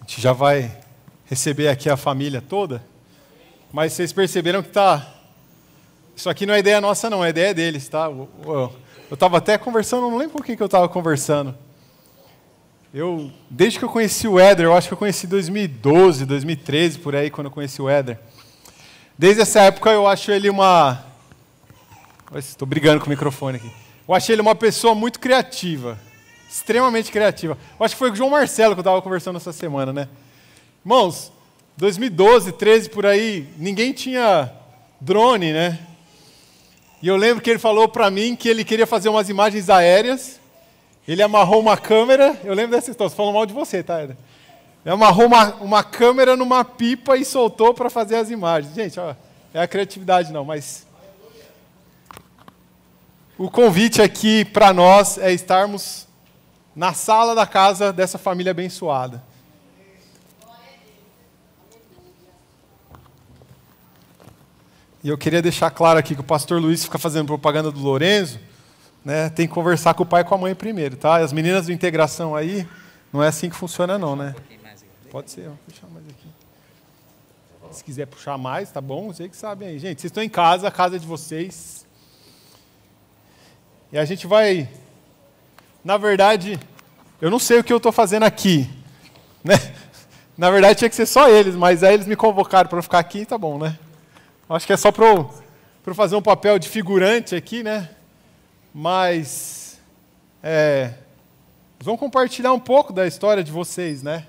gente já vai receber aqui a família toda, mas vocês perceberam que isso aqui não é ideia nossa não, é ideia deles, tá? Eu estava até conversando, não lembro com quem que eu estava conversando. Desde que eu conheci o Éder, eu acho que eu conheci em 2012, 2013, por aí, quando eu conheci o Éder. Desde essa época eu acho ele estou brigando com o microfone aqui. Eu achei ele uma pessoa muito criativa, extremamente criativa. Eu acho que foi com o João Marcelo que eu estava conversando essa semana, né? Irmãos, 2012, 13 por aí, ninguém tinha drone, né? E eu lembro que ele falou para mim que ele queria fazer umas imagens aéreas. Ele amarrou uma câmera, eu lembro dessa história, estou falando mal de você, tá, Éder? Ele amarrou uma câmera numa pipa e soltou para fazer as imagens. Gente, ó, é a criatividade não, mas... O convite aqui para nós é estarmos na sala da casa dessa família abençoada. E eu queria deixar claro aqui que o pastor Luiz fica fazendo propaganda do Lorenzo, né? Tem que conversar com o pai e com a mãe primeiro, tá? As meninas do Integração aí, não é assim que funciona não, né? Pode ser, vou puxar mais aqui. Se quiser puxar mais, tá bom? Vocês que sabem aí. Gente, vocês estão em casa, a casa é de vocês. E a gente vai... Na verdade, eu não sei o que eu estou fazendo aqui, né? Na verdade, tinha que ser só eles, mas aí eles me convocaram para ficar aqui, tá bom, né? Acho que é só para eu fazer um papel de figurante aqui, né? Mas vamos compartilhar um pouco da história de vocês, né?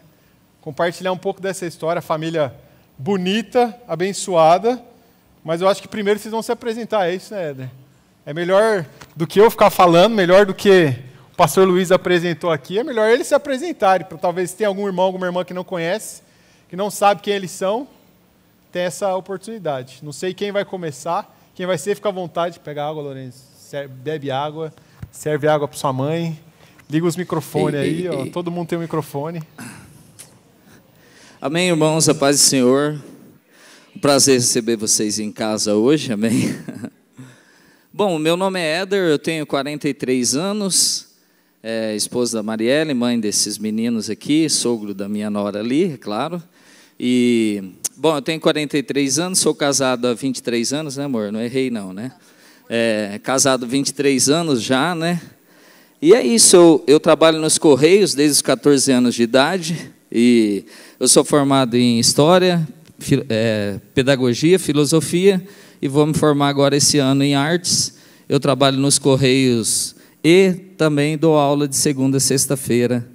Compartilhar um pouco dessa história, família bonita, abençoada. Mas eu acho que primeiro vocês vão se apresentar, é isso, né, Éder? É melhor do que eu ficar falando, melhor do que o pastor Luiz apresentou aqui, é melhor eles se apresentarem, para talvez tenha algum irmão, alguma irmã que não conhece, que não sabe quem eles são. Tem essa oportunidade. Não sei quem vai começar. Quem vai ser, fica à vontade. Pega água, Lourenço. Bebe água. Serve água para sua mãe. Liga os microfones aí. Ó. Todo mundo tem um microfone. Amém, irmãos. A paz do Senhor. Um prazer receber vocês em casa hoje. Amém. Bom, meu nome é Éder. Eu tenho 43 anos. Esposa da Marielle, mãe desses meninos aqui. Sogro da minha nora ali, é claro. E, bom, eu tenho 43 anos, sou casado há 23 anos, né, amor? Não errei, não, né? Casado há 23 anos já, né? E é isso, eu trabalho nos Correios desde os 14 anos de idade. E eu sou formado em História, Pedagogia, Filosofia. E vou me formar agora esse ano em Artes. Eu trabalho nos Correios e também dou aula de segunda a sexta-feira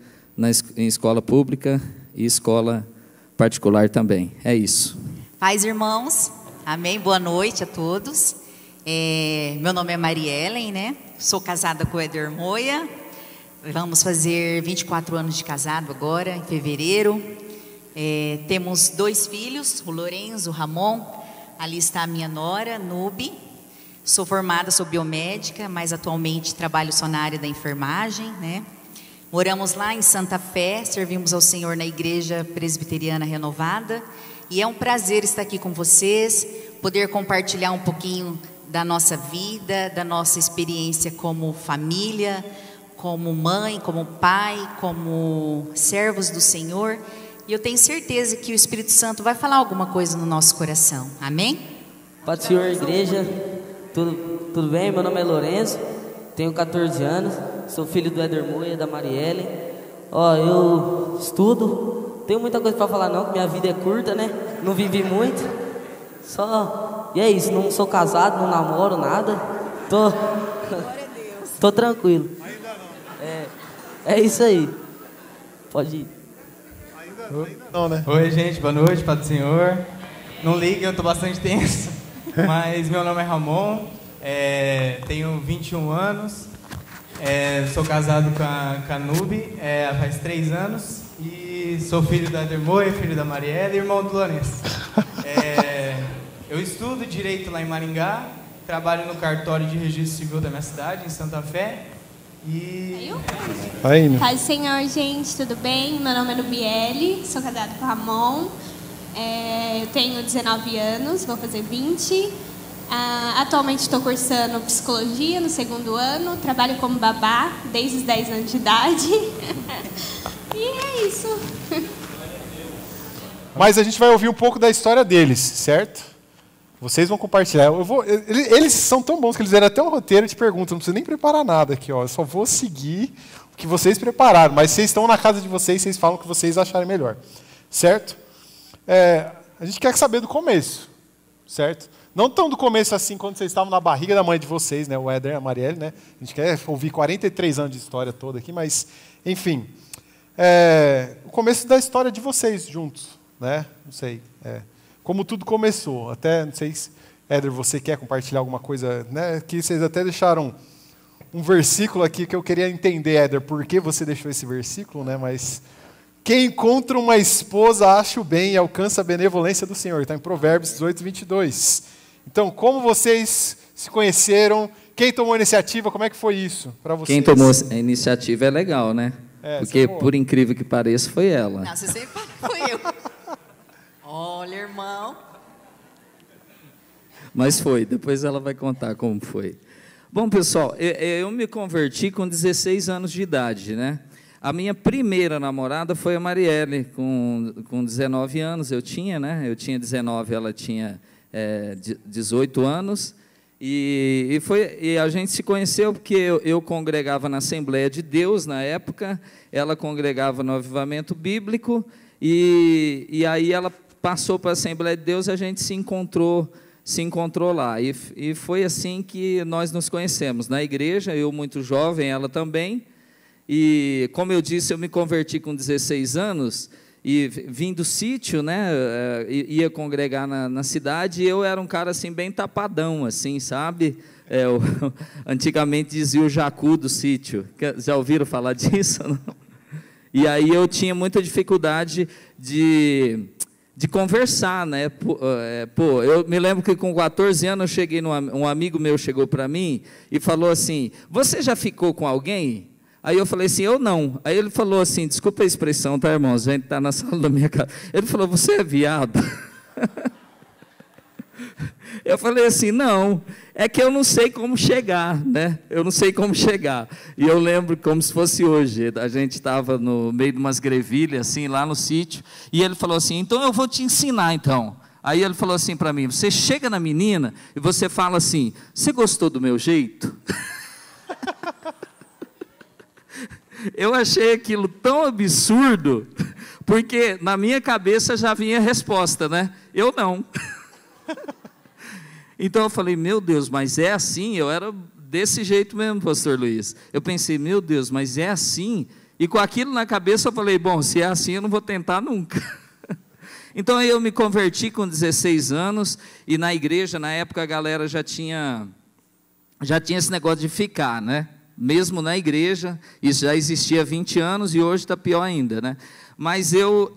em escola pública e escola particular também. É isso. Paz, irmãos. Amém. Boa noite a todos. Meu nome é Mariellen, né? Sou casada com o Éder Moia. Vamos fazer 24 anos de casado agora, em fevereiro. Temos 2 filhos, o Lorenzo, o Ramon. Ali está a minha nora, Nubi. Sou formada, sou biomédica, mas atualmente trabalho só na área da enfermagem, né? Moramos lá em Santa Fé, servimos ao Senhor na Igreja Presbiteriana Renovada. E é um prazer estar aqui com vocês, poder compartilhar um pouquinho da nossa vida, da nossa experiência como família, como mãe, como pai, como servos do Senhor. E eu tenho certeza que o Espírito Santo vai falar alguma coisa no nosso coração. Amém? Paz do Senhor, igreja. Tudo bem? Meu nome é Lorenzo, tenho 14 anos. Sou filho do Éder Moia, da Marielle. Eu estudo. Tenho muita coisa para falar não, que minha vida é curta, né? Não vivi muito. E é isso, não sou casado, não namoro, nada. Tô tranquilo. Ainda não. É isso aí. Pode ir. Ainda não, né? Oi, gente, boa noite, paz do Senhor. Não ligue, eu tô bastante tenso. Mas meu nome é Ramon, tenho 21 anos. Sou casado com a Nubi faz 3 anos e sou filho da Éder Moia, filho da Marielle e irmão do Lourenço. Eu estudo Direito lá em Maringá, trabalho no cartório de registro civil da minha cidade, em Santa Fé. Paz do Senhor, gente, tudo bem? Meu nome é Nubiele, sou casada com o Ramon. Eu tenho 19 anos, vou fazer 20. Atualmente estou cursando psicologia no 2º ano, trabalho como babá desde os 10 anos de idade. E é isso. Mas a gente vai ouvir um pouco da história deles, certo? Vocês vão compartilhar. Eles são tão bons que eles fizeram até um roteiro de perguntas. Não precisa nem preparar nada aqui, ó. Eu só vou seguir o que vocês prepararam. Mas vocês estão na casa de vocês, vocês falam o que vocês acharem melhor. Certo? A gente quer saber do começo. Certo? Não tão do começo assim, quando vocês estavam na barriga da mãe de vocês, né? O Éder e a Marielle, né? A gente quer ouvir 43 anos de história toda aqui, mas, enfim. O começo da história de vocês juntos, né? Não sei. Como tudo começou. Até, não sei se, Éder, você quer compartilhar alguma coisa, né? Que vocês até deixaram um versículo aqui que eu queria entender, Éder, por que você deixou esse versículo, né? Mas quem encontra uma esposa acha o bem e alcança a benevolência do Senhor. Está em Provérbios 18, 22. Então, como vocês se conheceram? Quem tomou a iniciativa? Como é que foi isso para vocês? Quem tomou a iniciativa é legal, né? Porque, por incrível que pareça, foi ela. Não, você sempre foi eu. Olha, irmão. Mas foi, depois ela vai contar como foi. Bom, pessoal, eu me converti com 16 anos de idade, né? A minha primeira namorada foi a Marielle, com 19 anos eu tinha, né? Eu tinha 19, ela tinha 18 anos. E a gente se conheceu porque eu congregava na Assembleia de Deus na época, ela congregava no Avivamento Bíblico, e aí ela passou para a Assembleia de Deus e a gente se encontrou lá. E foi assim que nós nos conhecemos, na igreja, eu muito jovem, ela também. E, como eu disse, eu me converti com 16 anos, e vim do sítio, né, ia congregar na cidade, e eu era um cara assim, bem tapadão, assim, sabe? Antigamente dizia o jacu do sítio. Já ouviram falar disso? Não? E aí eu tinha muita dificuldade de conversar, né? Eu me lembro que com 14 anos eu cheguei um amigo meu chegou para mim e falou assim: você já ficou com alguém? Aí eu falei assim: eu não. Aí ele falou assim, desculpa a expressão, tá, irmãos? A gente está na sala da minha casa. Ele falou: você é viado? Eu falei assim: não, é que eu não sei como chegar, né? Eu não sei como chegar. E eu lembro como se fosse hoje, a gente estava no meio de umas grevilhas, assim, lá no sítio, e ele falou assim: então eu vou te ensinar, então. Aí ele falou assim para mim: você chega na menina e você fala assim: você gostou do meu jeito? Eu achei aquilo tão absurdo, porque na minha cabeça já vinha a resposta, né? Eu não. Então eu falei: meu Deus, mas é assim? Eu era desse jeito mesmo, pastor Luiz. Eu pensei: meu Deus, mas é assim? E com aquilo na cabeça eu falei: bom, se é assim eu não vou tentar nunca. Então eu me converti com 16 anos, e na igreja, na época, a galera já tinha esse negócio de ficar, né? Mesmo na igreja, isso já existia há 20 anos e hoje está pior ainda, né? Mas eu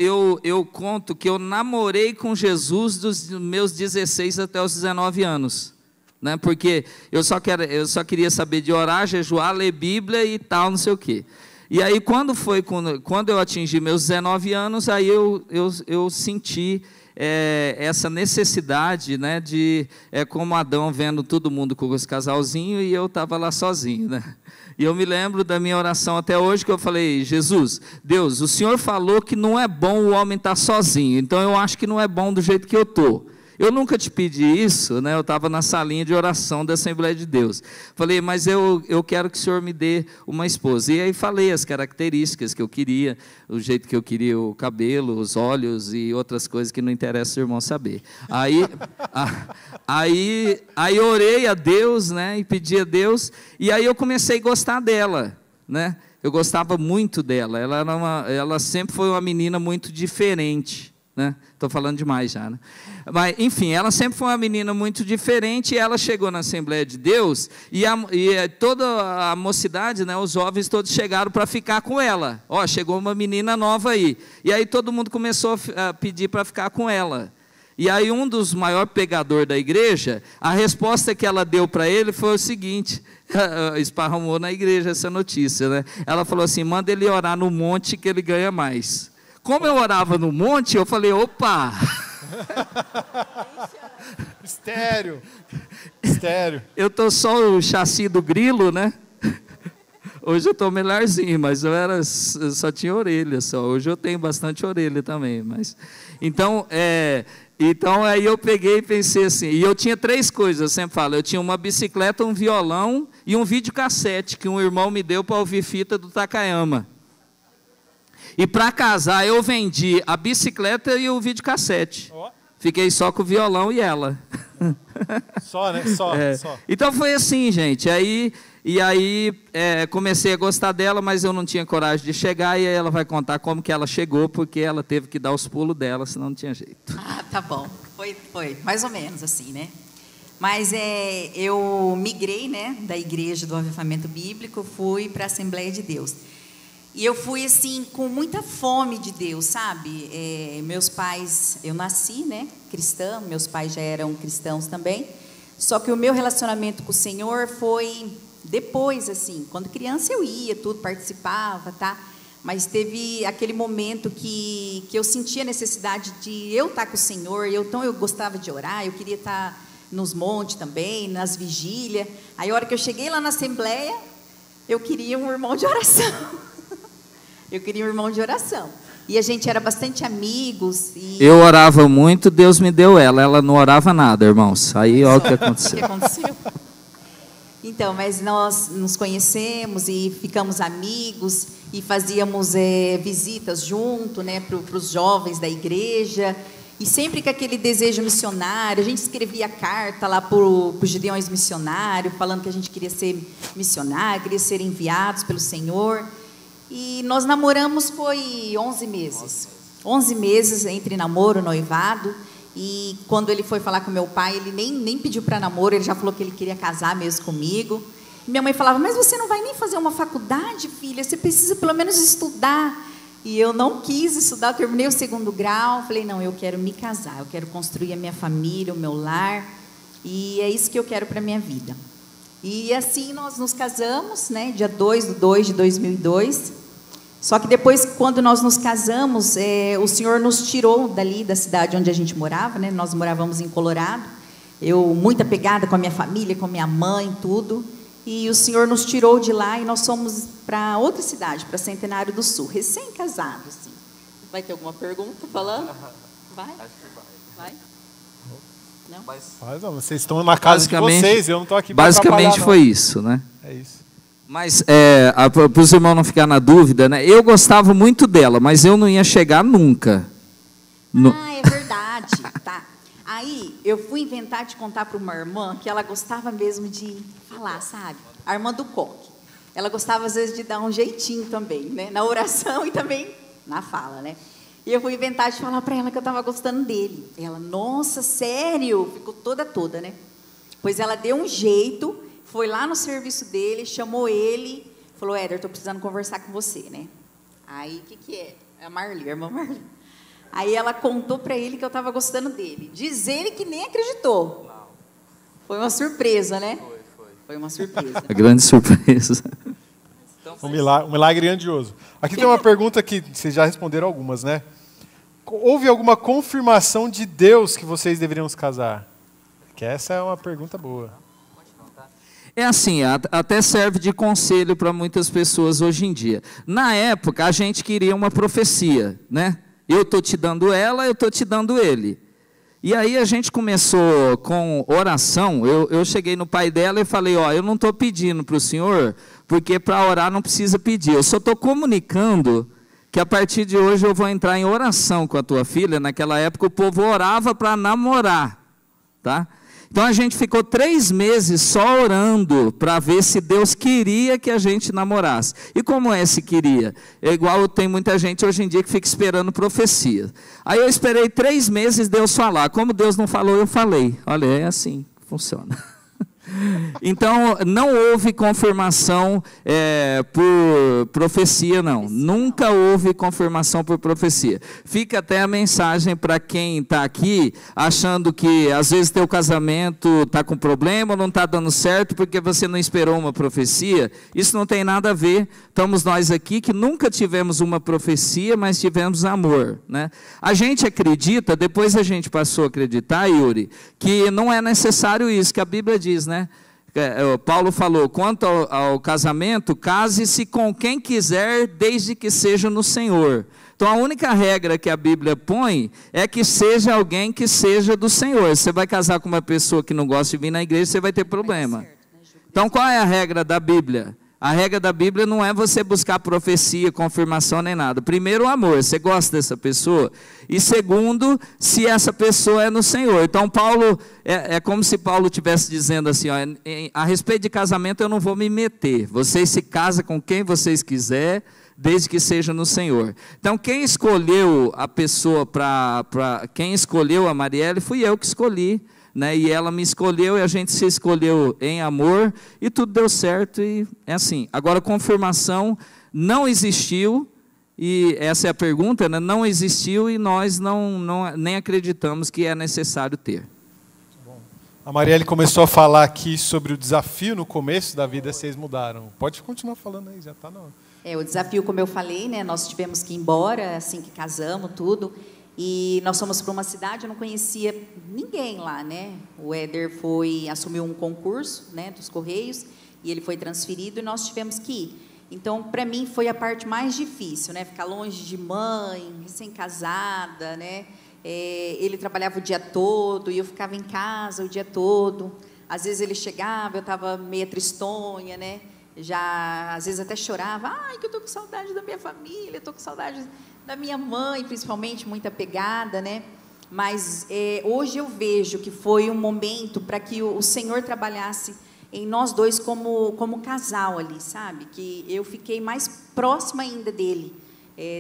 conto que eu namorei com Jesus dos meus 16 até os 19 anos, né? Porque eu só queria saber de orar, jejuar, ler Bíblia e tal, não sei o quê. E aí quando eu atingi meus 19 anos, aí eu senti essa necessidade, né, como Adão vendo todo mundo com os casalzinhos e eu estava lá sozinho, né? E eu me lembro da minha oração até hoje, que eu falei: Jesus, Deus, o Senhor falou que não é bom o homem estar sozinho, então eu acho que não é bom do jeito que eu estou. Eu nunca te pedi isso, né? Eu estava na salinha de oração da Assembleia de Deus. Falei: mas eu quero que o Senhor me dê uma esposa. E aí falei as características que eu queria, o jeito que eu queria, o cabelo, os olhos e outras coisas que não interessa o irmão saber. Aí orei a Deus, né? E pedi a Deus, e aí eu comecei a gostar dela, né? Eu gostava muito dela. Ela sempre foi uma menina muito diferente, né? Estou falando demais já, né? Mas, enfim, ela sempre foi uma menina muito diferente, e ela chegou na Assembleia de Deus, e toda a mocidade, né, os jovens todos chegaram para ficar com ela. Ó, chegou uma menina nova aí. E aí todo mundo começou a pedir para ficar com ela. E aí um dos maiores pegadores da igreja, a resposta que ela deu para ele foi o seguinte, esparramou na igreja essa notícia, né? Ela falou assim: manda ele orar no monte que ele ganha mais. Como eu orava no monte, eu falei: opa! Estéreo. Eu estou só o chassi do grilo, né? Hoje eu estou melhorzinho, mas eu só tinha orelha só. Hoje eu tenho bastante orelha também. Mas, então aí eu peguei e pensei assim, e eu tinha 3 coisas, eu sempre falo, eu tinha uma bicicleta, um violão e um videocassete, que um irmão me deu para ouvir fita do Takayama. E para casar eu vendi a bicicleta e o videocassete. Fiquei só com o violão e ela. Só, né? Só. Então foi assim, gente. Aí comecei a gostar dela, mas eu não tinha coragem de chegar, e aí ela vai contar como que ela chegou, porque ela teve que dar os pulos dela, senão não tinha jeito. Ah, tá bom. Foi mais ou menos assim, né? Mas eu migrei, né, da igreja do Avivamento Bíblico, fui para a Assembleia de Deus. E eu fui, assim, com muita fome de Deus, sabe? Meus pais, eu nasci, né, cristã, meus pais já eram cristãos também, só que o meu relacionamento com o Senhor foi depois, assim, quando criança eu ia, tudo, participava, tá? Mas teve aquele momento que eu sentia a necessidade de eu estar com o Senhor, então eu gostava de orar, eu queria estar nos montes também, nas vigílias. Aí a hora que eu cheguei lá na Assembleia, eu queria um irmão de oração. Eu queria um irmão de oração. E a gente era bastante amigos. Eu orava muito, Deus me deu ela. Ela não orava nada, irmãos. Aí olha o que aconteceu. O que aconteceu? Então, mas nós nos conhecemos e ficamos amigos e fazíamos visitas junto, né, para os jovens da igreja. E sempre com aquele desejo missionário, a gente escrevia carta lá para os Gideões missionários, falando que a gente queria ser missionário, queria ser enviados pelo Senhor. E nós namoramos foi 11 meses. 11 meses entre namoro e noivado. E quando ele foi falar com meu pai, ele nem pediu para namoro, ele já falou que ele queria casar mesmo comigo. E minha mãe falava, mas você não vai nem fazer uma faculdade, filha? Você precisa pelo menos estudar. E eu não quis estudar, eu terminei o 2º grau. Falei, não, eu quero me casar, eu quero construir a minha família, o meu lar. E é isso que eu quero para a minha vida. E assim nós nos casamos, né, dia 2/2/2002. Só que depois, quando nós nos casamos, o Senhor nos tirou dali da cidade onde a gente morava, né? Nós morávamos em Colorado. Eu muito apegada com a minha família, com a minha mãe, tudo. E o Senhor nos tirou de lá e nós fomos para outra cidade, para Centenário do Sul, recém-casados. Assim. Vai ter alguma pergunta falando? Vai? Acho que vai. Não? Mas não, vocês estão na casa de vocês, eu não estou aqui para basicamente foi isso, né? É isso. Mas, para os irmãos não ficarem na dúvida, né? Eu gostava muito dela, mas eu não ia chegar nunca. Ah, é verdade, tá. Aí, eu fui inventar de contar para uma irmã que ela gostava mesmo de falar, sabe? A irmã do coque. Ela gostava, às vezes, de dar um jeitinho também, né? Na oração e também na fala, né? E eu fui inventar de falar para ela que eu estava gostando dele. Ela, nossa, sério? Ficou toda, né? Pois ela deu um jeito, foi lá no serviço dele, chamou ele, falou, Éder, estou precisando conversar com você, né? Aí, o que é? É a Marli, a irmã Marli. Aí ela contou para ele que eu estava gostando dele. Diz ele que nem acreditou. Não. Foi uma surpresa, né? Foi uma surpresa. A grande surpresa. Um milagre grandioso. Aqui tem uma pergunta que vocês já responderam algumas, né? Houve alguma confirmação de Deus que vocês deveriam se casar? Que essa é uma pergunta boa. É assim, até serve de conselho para muitas pessoas hoje em dia. Na época, a gente queria uma profecia, né? Eu estou te dando ela, eu estou te dando ele. E aí a gente começou com oração. Eu cheguei no pai dela e falei, ó, eu não estou pedindo para o senhor, porque para orar não precisa pedir. Eu só estou comunicando que a partir de hoje eu vou entrar em oração com a tua filha. Naquela época o povo orava para namorar, tá? Então a gente ficou 3 meses só orando para ver se Deus queria que a gente namorasse. E como é se queria? É igual tem muita gente hoje em dia que fica esperando profecia. Aí eu esperei 3 meses Deus falar. Como Deus não falou, eu falei. Olha, é assim que funciona. Então, não houve confirmação por profecia, não. Nunca houve confirmação por profecia. Fica até a mensagem para quem está aqui, achando que às vezes teu casamento está com problema, não está dando certo, porque você não esperou uma profecia. Isso não tem nada a ver. Estamos nós aqui que nunca tivemos uma profecia, mas tivemos amor, né? A gente acredita, depois a gente passou a acreditar, Yuri, que não é necessário isso, que a Bíblia diz, né? Paulo falou, quanto ao casamento, case-se com quem quiser, desde que seja no Senhor. Então, a única regra que a Bíblia põe é que seja alguém que seja do Senhor. Você vai casar com uma pessoa que não gosta de vir na igreja, você vai ter problema. Então, qual é a regra da Bíblia? A regra da Bíblia não é você buscar profecia, confirmação, nem nada. Primeiro, o amor. Você gosta dessa pessoa? E segundo, se essa pessoa é no Senhor. Então, Paulo, é como se Paulo estivesse dizendo assim, ó, a respeito de casamento eu não vou me meter. Vocês se casam com quem vocês quiserem, desde que seja no Senhor. Então, quem escolheu a pessoa quem escolheu a Marielle, fui eu que escolhi, né? E ela me escolheu e a gente se escolheu em amor e tudo deu certo e é assim. Agora, confirmação não existiu e essa é a pergunta, né? Não existiu e nós nem acreditamos que é necessário ter. Bom, a Marielle começou a falar aqui sobre o desafio no começo da vida, vocês mudaram. Pode continuar falando aí, já está na hora. O desafio, como eu falei, né, nós tivemos que ir embora, assim que casamos, tudo, e nós fomos para uma cidade, eu não conhecia ninguém lá, né, o Éder assumiu um concurso, né, dos Correios, e ele foi transferido e nós tivemos que ir. Então, para mim, foi a parte mais difícil, né, ficar longe de mãe, recém-casada, né, ele trabalhava o dia todo e eu ficava em casa o dia todo, às vezes ele chegava, eu estava meio tristonha, né, já, às vezes até chorava, ai, que eu estou com saudade da minha família, estou com saudade da minha mãe, principalmente, muito apegada, né? Mas hoje eu vejo que foi um momento para que o Senhor trabalhasse em nós dois como casal ali, sabe? Que eu fiquei mais próxima ainda dele,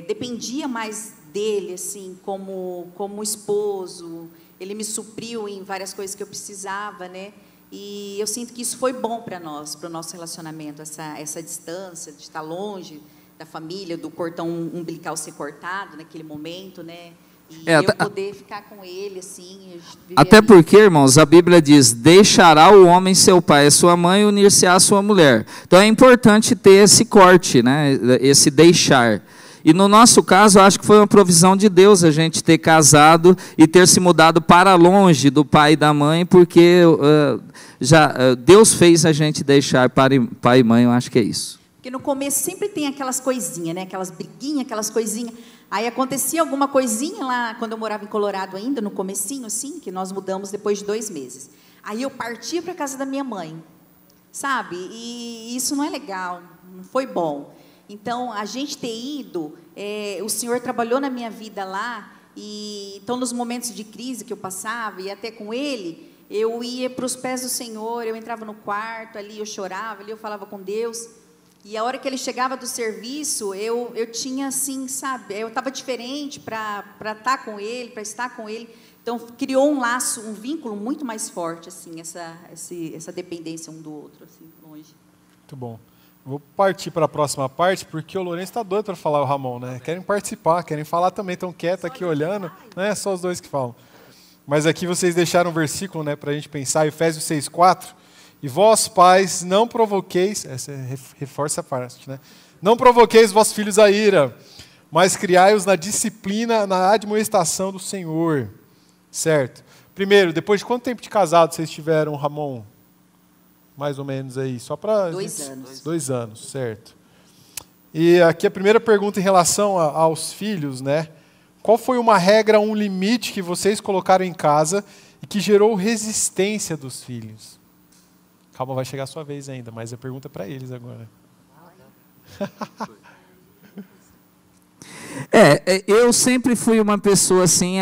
dependia mais dele, assim, como esposo, ele me supriu em várias coisas que eu precisava, né? E eu sinto que isso foi bom para nós, para o nosso relacionamento, essa distância de estar longe da família, do cordão umbilical ser cortado naquele momento, né? E eu poder ficar com ele, assim... Até porque, irmãos, a Bíblia diz, deixará o homem seu pai e sua mãe e unir-se à sua mulher. Então é importante ter esse corte, né? Esse deixar. E no nosso caso, eu acho que foi uma provisão de Deus a gente ter casado e ter se mudado para longe do pai e da mãe, porque Deus fez a gente deixar pai e mãe, eu acho que é isso. Porque no começo sempre tem aquelas coisinhas, né? Aquelas briguinhas, aquelas coisinhas. Aí acontecia alguma coisinha lá, quando eu morava em Colorado ainda, no comecinho, assim, que nós mudamos depois de 2 meses. Aí eu partia para a casa da minha mãe, sabe? E isso não é legal, não foi bom. Então, a gente ter ido, o Senhor trabalhou na minha vida lá, e então, nos momentos de crise que eu passava, e até com Ele, eu ia para os pés do Senhor, eu entrava no quarto, ali eu chorava, ali eu falava com Deus, e a hora que Ele chegava do serviço, eu tinha assim, sabe, eu estava diferente para estar com Ele, para estar com Ele, então, criou um laço, um vínculo muito mais forte, assim, essa dependência um do outro, assim, longe. Muito bom. Vou partir para a próxima parte, porque o Lourenço está doido para falar, o Ramon, né? Querem participar, querem falar também, estão quietos aqui olhando, não é só os dois que falam. Mas aqui vocês deixaram um versículo, né, para a gente pensar, Efésios 6,4, e vós, pais, não provoqueis, essa reforça a parte, né? Não provoqueis vossos filhos a ira, mas criai-os na disciplina, na admoestação do Senhor, certo? Primeiro, depois de quanto tempo de casado vocês tiveram, Ramon? Mais ou menos aí, só para... 2 anos. 2 anos, certo. E aqui a primeira pergunta em relação aos filhos, né? Qual foi uma regra, um limite que vocês colocaram em casa e que gerou resistência dos filhos? Calma, vai chegar a sua vez ainda, mas a pergunta é para eles agora. Eu sempre fui uma pessoa assim,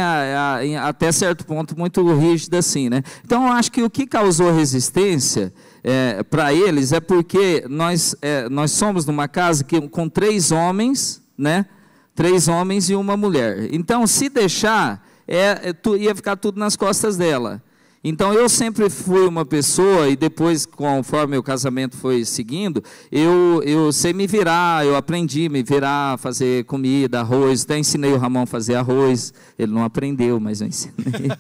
até certo ponto, muito rígida assim, né? Então, eu acho que o que causou resistência para eles é porque nós somos numa casa com 3 homens, né? 3 homens e uma mulher. Então, se deixar, ia ficar tudo nas costas dela. Então, eu sempre fui uma pessoa, e depois, conforme o casamento foi seguindo, eu sei me virar, eu aprendi a me virar, fazer comida, arroz, até ensinei o Ramon a fazer arroz, ele não aprendeu, mas eu ensinei.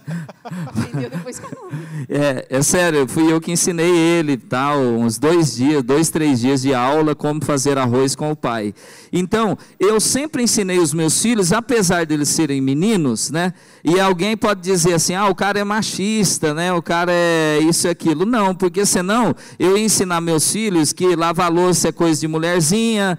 Aprendeu depois que eu não. É sério, fui eu que ensinei ele, tal, uns 2, 3 dias de aula, como fazer arroz com o pai. Então, eu sempre ensinei os meus filhos, apesar deles serem meninos, né? E alguém pode dizer assim, o cara é machista, né? O cara é isso e aquilo. Não, porque senão eu ia ensinar meus filhos que lavar louça é coisa de mulherzinha,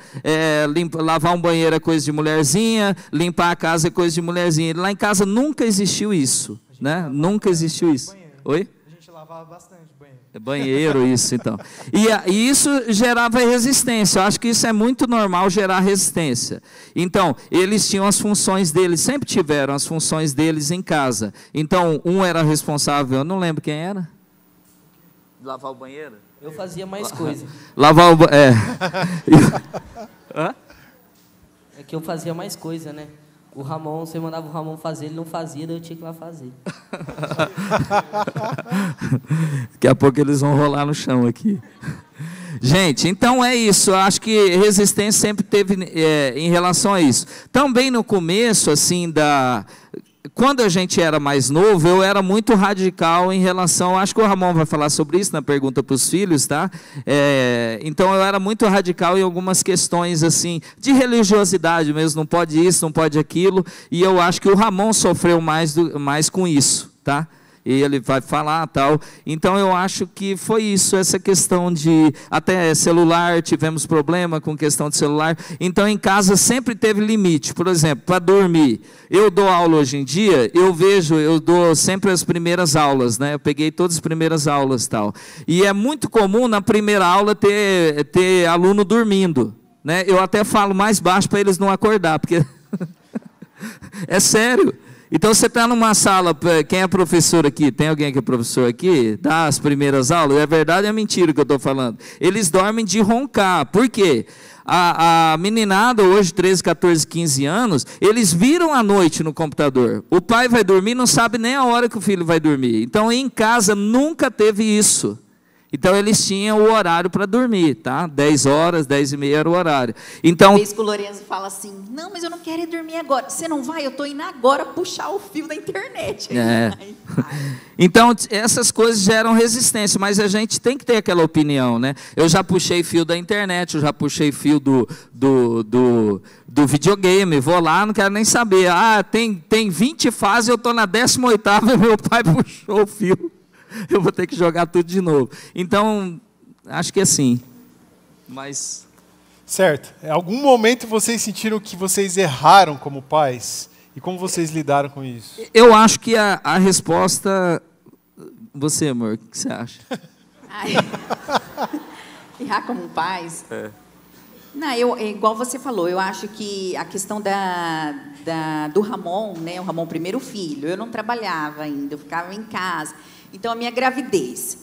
lavar um banheiro é coisa de mulherzinha, limpar a casa é coisa de mulherzinha. Lá em casa nunca existiu isso, né? Nunca existiu isso. Oi? A gente lavava bastante banheiro. Banheiro, isso então. E isso gerava resistência. Eu acho que isso é muito normal, gerar resistência. Então, eles tinham as funções deles, sempre tiveram as funções deles em casa. Então, um era responsável, eu não lembro quem era. Lavar o banheiro? Eu fazia mais coisa. Lavar o banheiro. Hã? É que eu fazia mais coisa, né? O Ramon, você mandava o Ramon fazer, ele não fazia, daí eu tinha que ir lá fazer. Daqui a pouco eles vão rolar no chão aqui. Gente, então é isso. Eu acho que resistência sempre teve em relação a isso. Também no começo, assim, quando a gente era mais novo, eu era muito radical em relação... Acho que o Ramon vai falar sobre isso na pergunta para os filhos, tá? Então, eu era muito radical em algumas questões, assim, de religiosidade mesmo. Não pode isso, não pode aquilo. E eu acho que o Ramon sofreu mais com isso, tá? E ele vai falar tal. Então, eu acho que foi isso, essa questão de... Até celular, tivemos problema com questão de celular. Então, em casa sempre teve limite. Por exemplo, para dormir. Eu dou aula hoje em dia, eu dou sempre as primeiras aulas, né? Eu peguei todas as primeiras aulas tal. E é muito comum na primeira aula ter aluno dormindo, né? Eu até falo mais baixo para eles não acordar, porque... É sério. Então, você está numa sala, quem é professor aqui? Tem alguém que é professor aqui? Dá as primeiras aulas? É verdade ou é mentira que eu estou falando? Eles dormem de roncar. Por quê? A meninada, hoje, 13, 14, 15 anos, eles viram à noite no computador. O pai vai dormir, não sabe nem a hora que o filho vai dormir. Então, em casa, nunca teve isso. Então, eles tinham o horário para dormir, tá? 10 horas, 10 e meia era o horário. Então, uma vez que o Lorenzo fala assim, não, mas eu não quero ir dormir agora. Você não vai? Eu estou indo agora puxar o fio da internet. Então, essas coisas geram resistência, mas a gente tem que ter aquela opinião, né? Eu já puxei fio da internet, eu já puxei fio do videogame, vou lá, não quero nem saber. Tem 20 fases, eu estou na 18ª e meu pai puxou o fio. Eu vou ter que jogar tudo de novo. Então, acho que é assim. Mas... Certo. Em algum momento vocês sentiram que vocês erraram como pais? E como vocês lidaram com isso? Eu acho que a resposta... Você, amor, o que você acha? Errar como pais? Não, igual você falou, eu acho que a questão do Ramon, né, o Ramon primeiro filho, eu não trabalhava ainda, eu ficava em casa. Então, a minha gravidez,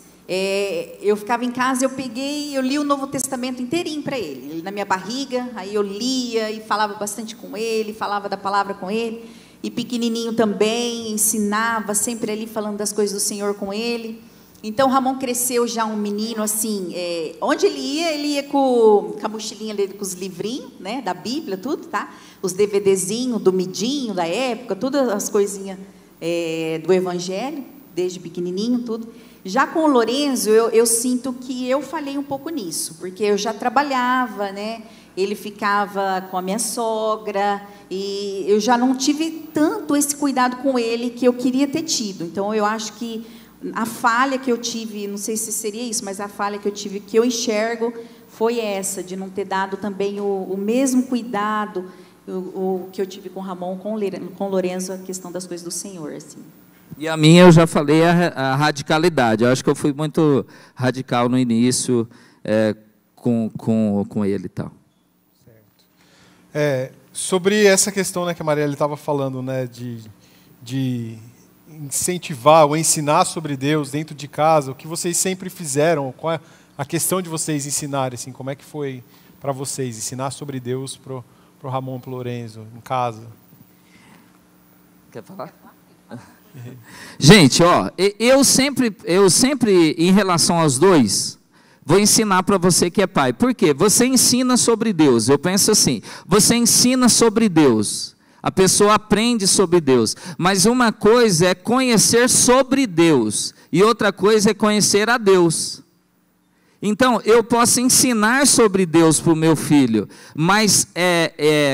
eu ficava em casa, eu li o Novo Testamento inteirinho para ele na minha barriga, aí eu lia e falava bastante com ele, falava da palavra com ele, e pequenininho também, ensinava sempre ali, falando das coisas do Senhor com ele. Então, o Ramon cresceu já um menino, assim, onde ele ia com a mochilinha dele, com os livrinhos, né, da Bíblia, tudo, tá? Os DVDzinhos do Midinho, da época, todas as coisinhas do Evangelho, desde pequenininho, tudo. Já com o Lorenzo, eu sinto que eu falhei um pouco nisso, porque eu já trabalhava, né? Ele ficava com a minha sogra, e eu já não tive tanto esse cuidado com ele que eu queria ter tido. Então, eu acho que a falha que eu tive, não sei se seria isso, mas a falha que eu tive, que eu enxergo, foi essa, de não ter dado também o mesmo cuidado o que eu tive com o Ramon, com o Lorenzo, a questão das coisas do Senhor, assim. E a minha, eu já falei, a radicalidade. Eu acho que eu fui muito radical no início com ele e tal. Certo. Sobre essa questão, né, que a Marielle estava falando, né, de incentivar ou ensinar sobre Deus dentro de casa, o que vocês sempre fizeram, qual é a questão de vocês ensinarem, assim, como é que foi para vocês ensinar sobre Deus para o Ramon e para o Lorenzo, em casa? Quer falar? Gente, ó, eu sempre, em relação aos dois, vou ensinar para você que é pai. Por quê? Você ensina sobre Deus. Eu penso assim, você ensina sobre Deus. A pessoa aprende sobre Deus. Mas uma coisa é conhecer sobre Deus. E outra coisa é conhecer a Deus. Então, eu posso ensinar sobre Deus para o meu filho. Mas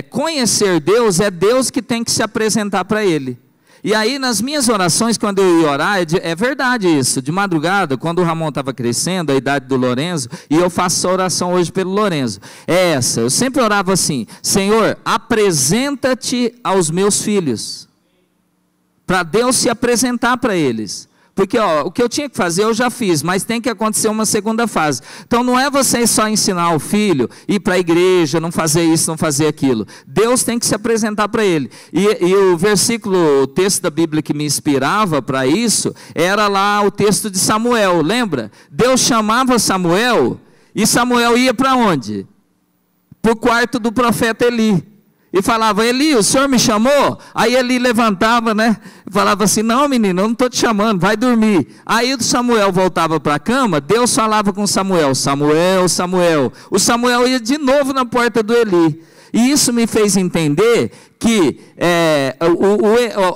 conhecer Deus é Deus que tem que se apresentar para ele. E aí, nas minhas orações, quando eu ia orar, é verdade isso, de madrugada, quando o Ramon estava crescendo, a idade do Lorenzo, e eu faço essa oração hoje pelo Lorenzo, é essa, eu sempre orava assim: Senhor, apresenta-te aos meus filhos, para Deus se apresentar para eles. Porque o que eu tinha que fazer eu já fiz, mas tem que acontecer uma segunda fase. Então não é você só ensinar o filho, ir para a igreja, não fazer isso, não fazer aquilo. Deus tem que se apresentar para ele. E o versículo, o texto da Bíblia que me inspirava para isso, era lá o texto de Samuel, lembra? Deus chamava Samuel, e Samuel ia para onde? Para o quarto do profeta Eli. E falava: Eli, o senhor me chamou? Aí Eli levantava, né? Falava assim: não, menino, eu não estou te chamando, vai dormir. Aí o Samuel voltava para a cama, Deus falava com Samuel: Samuel, Samuel. O Samuel ia de novo na porta do Eli. E isso me fez entender que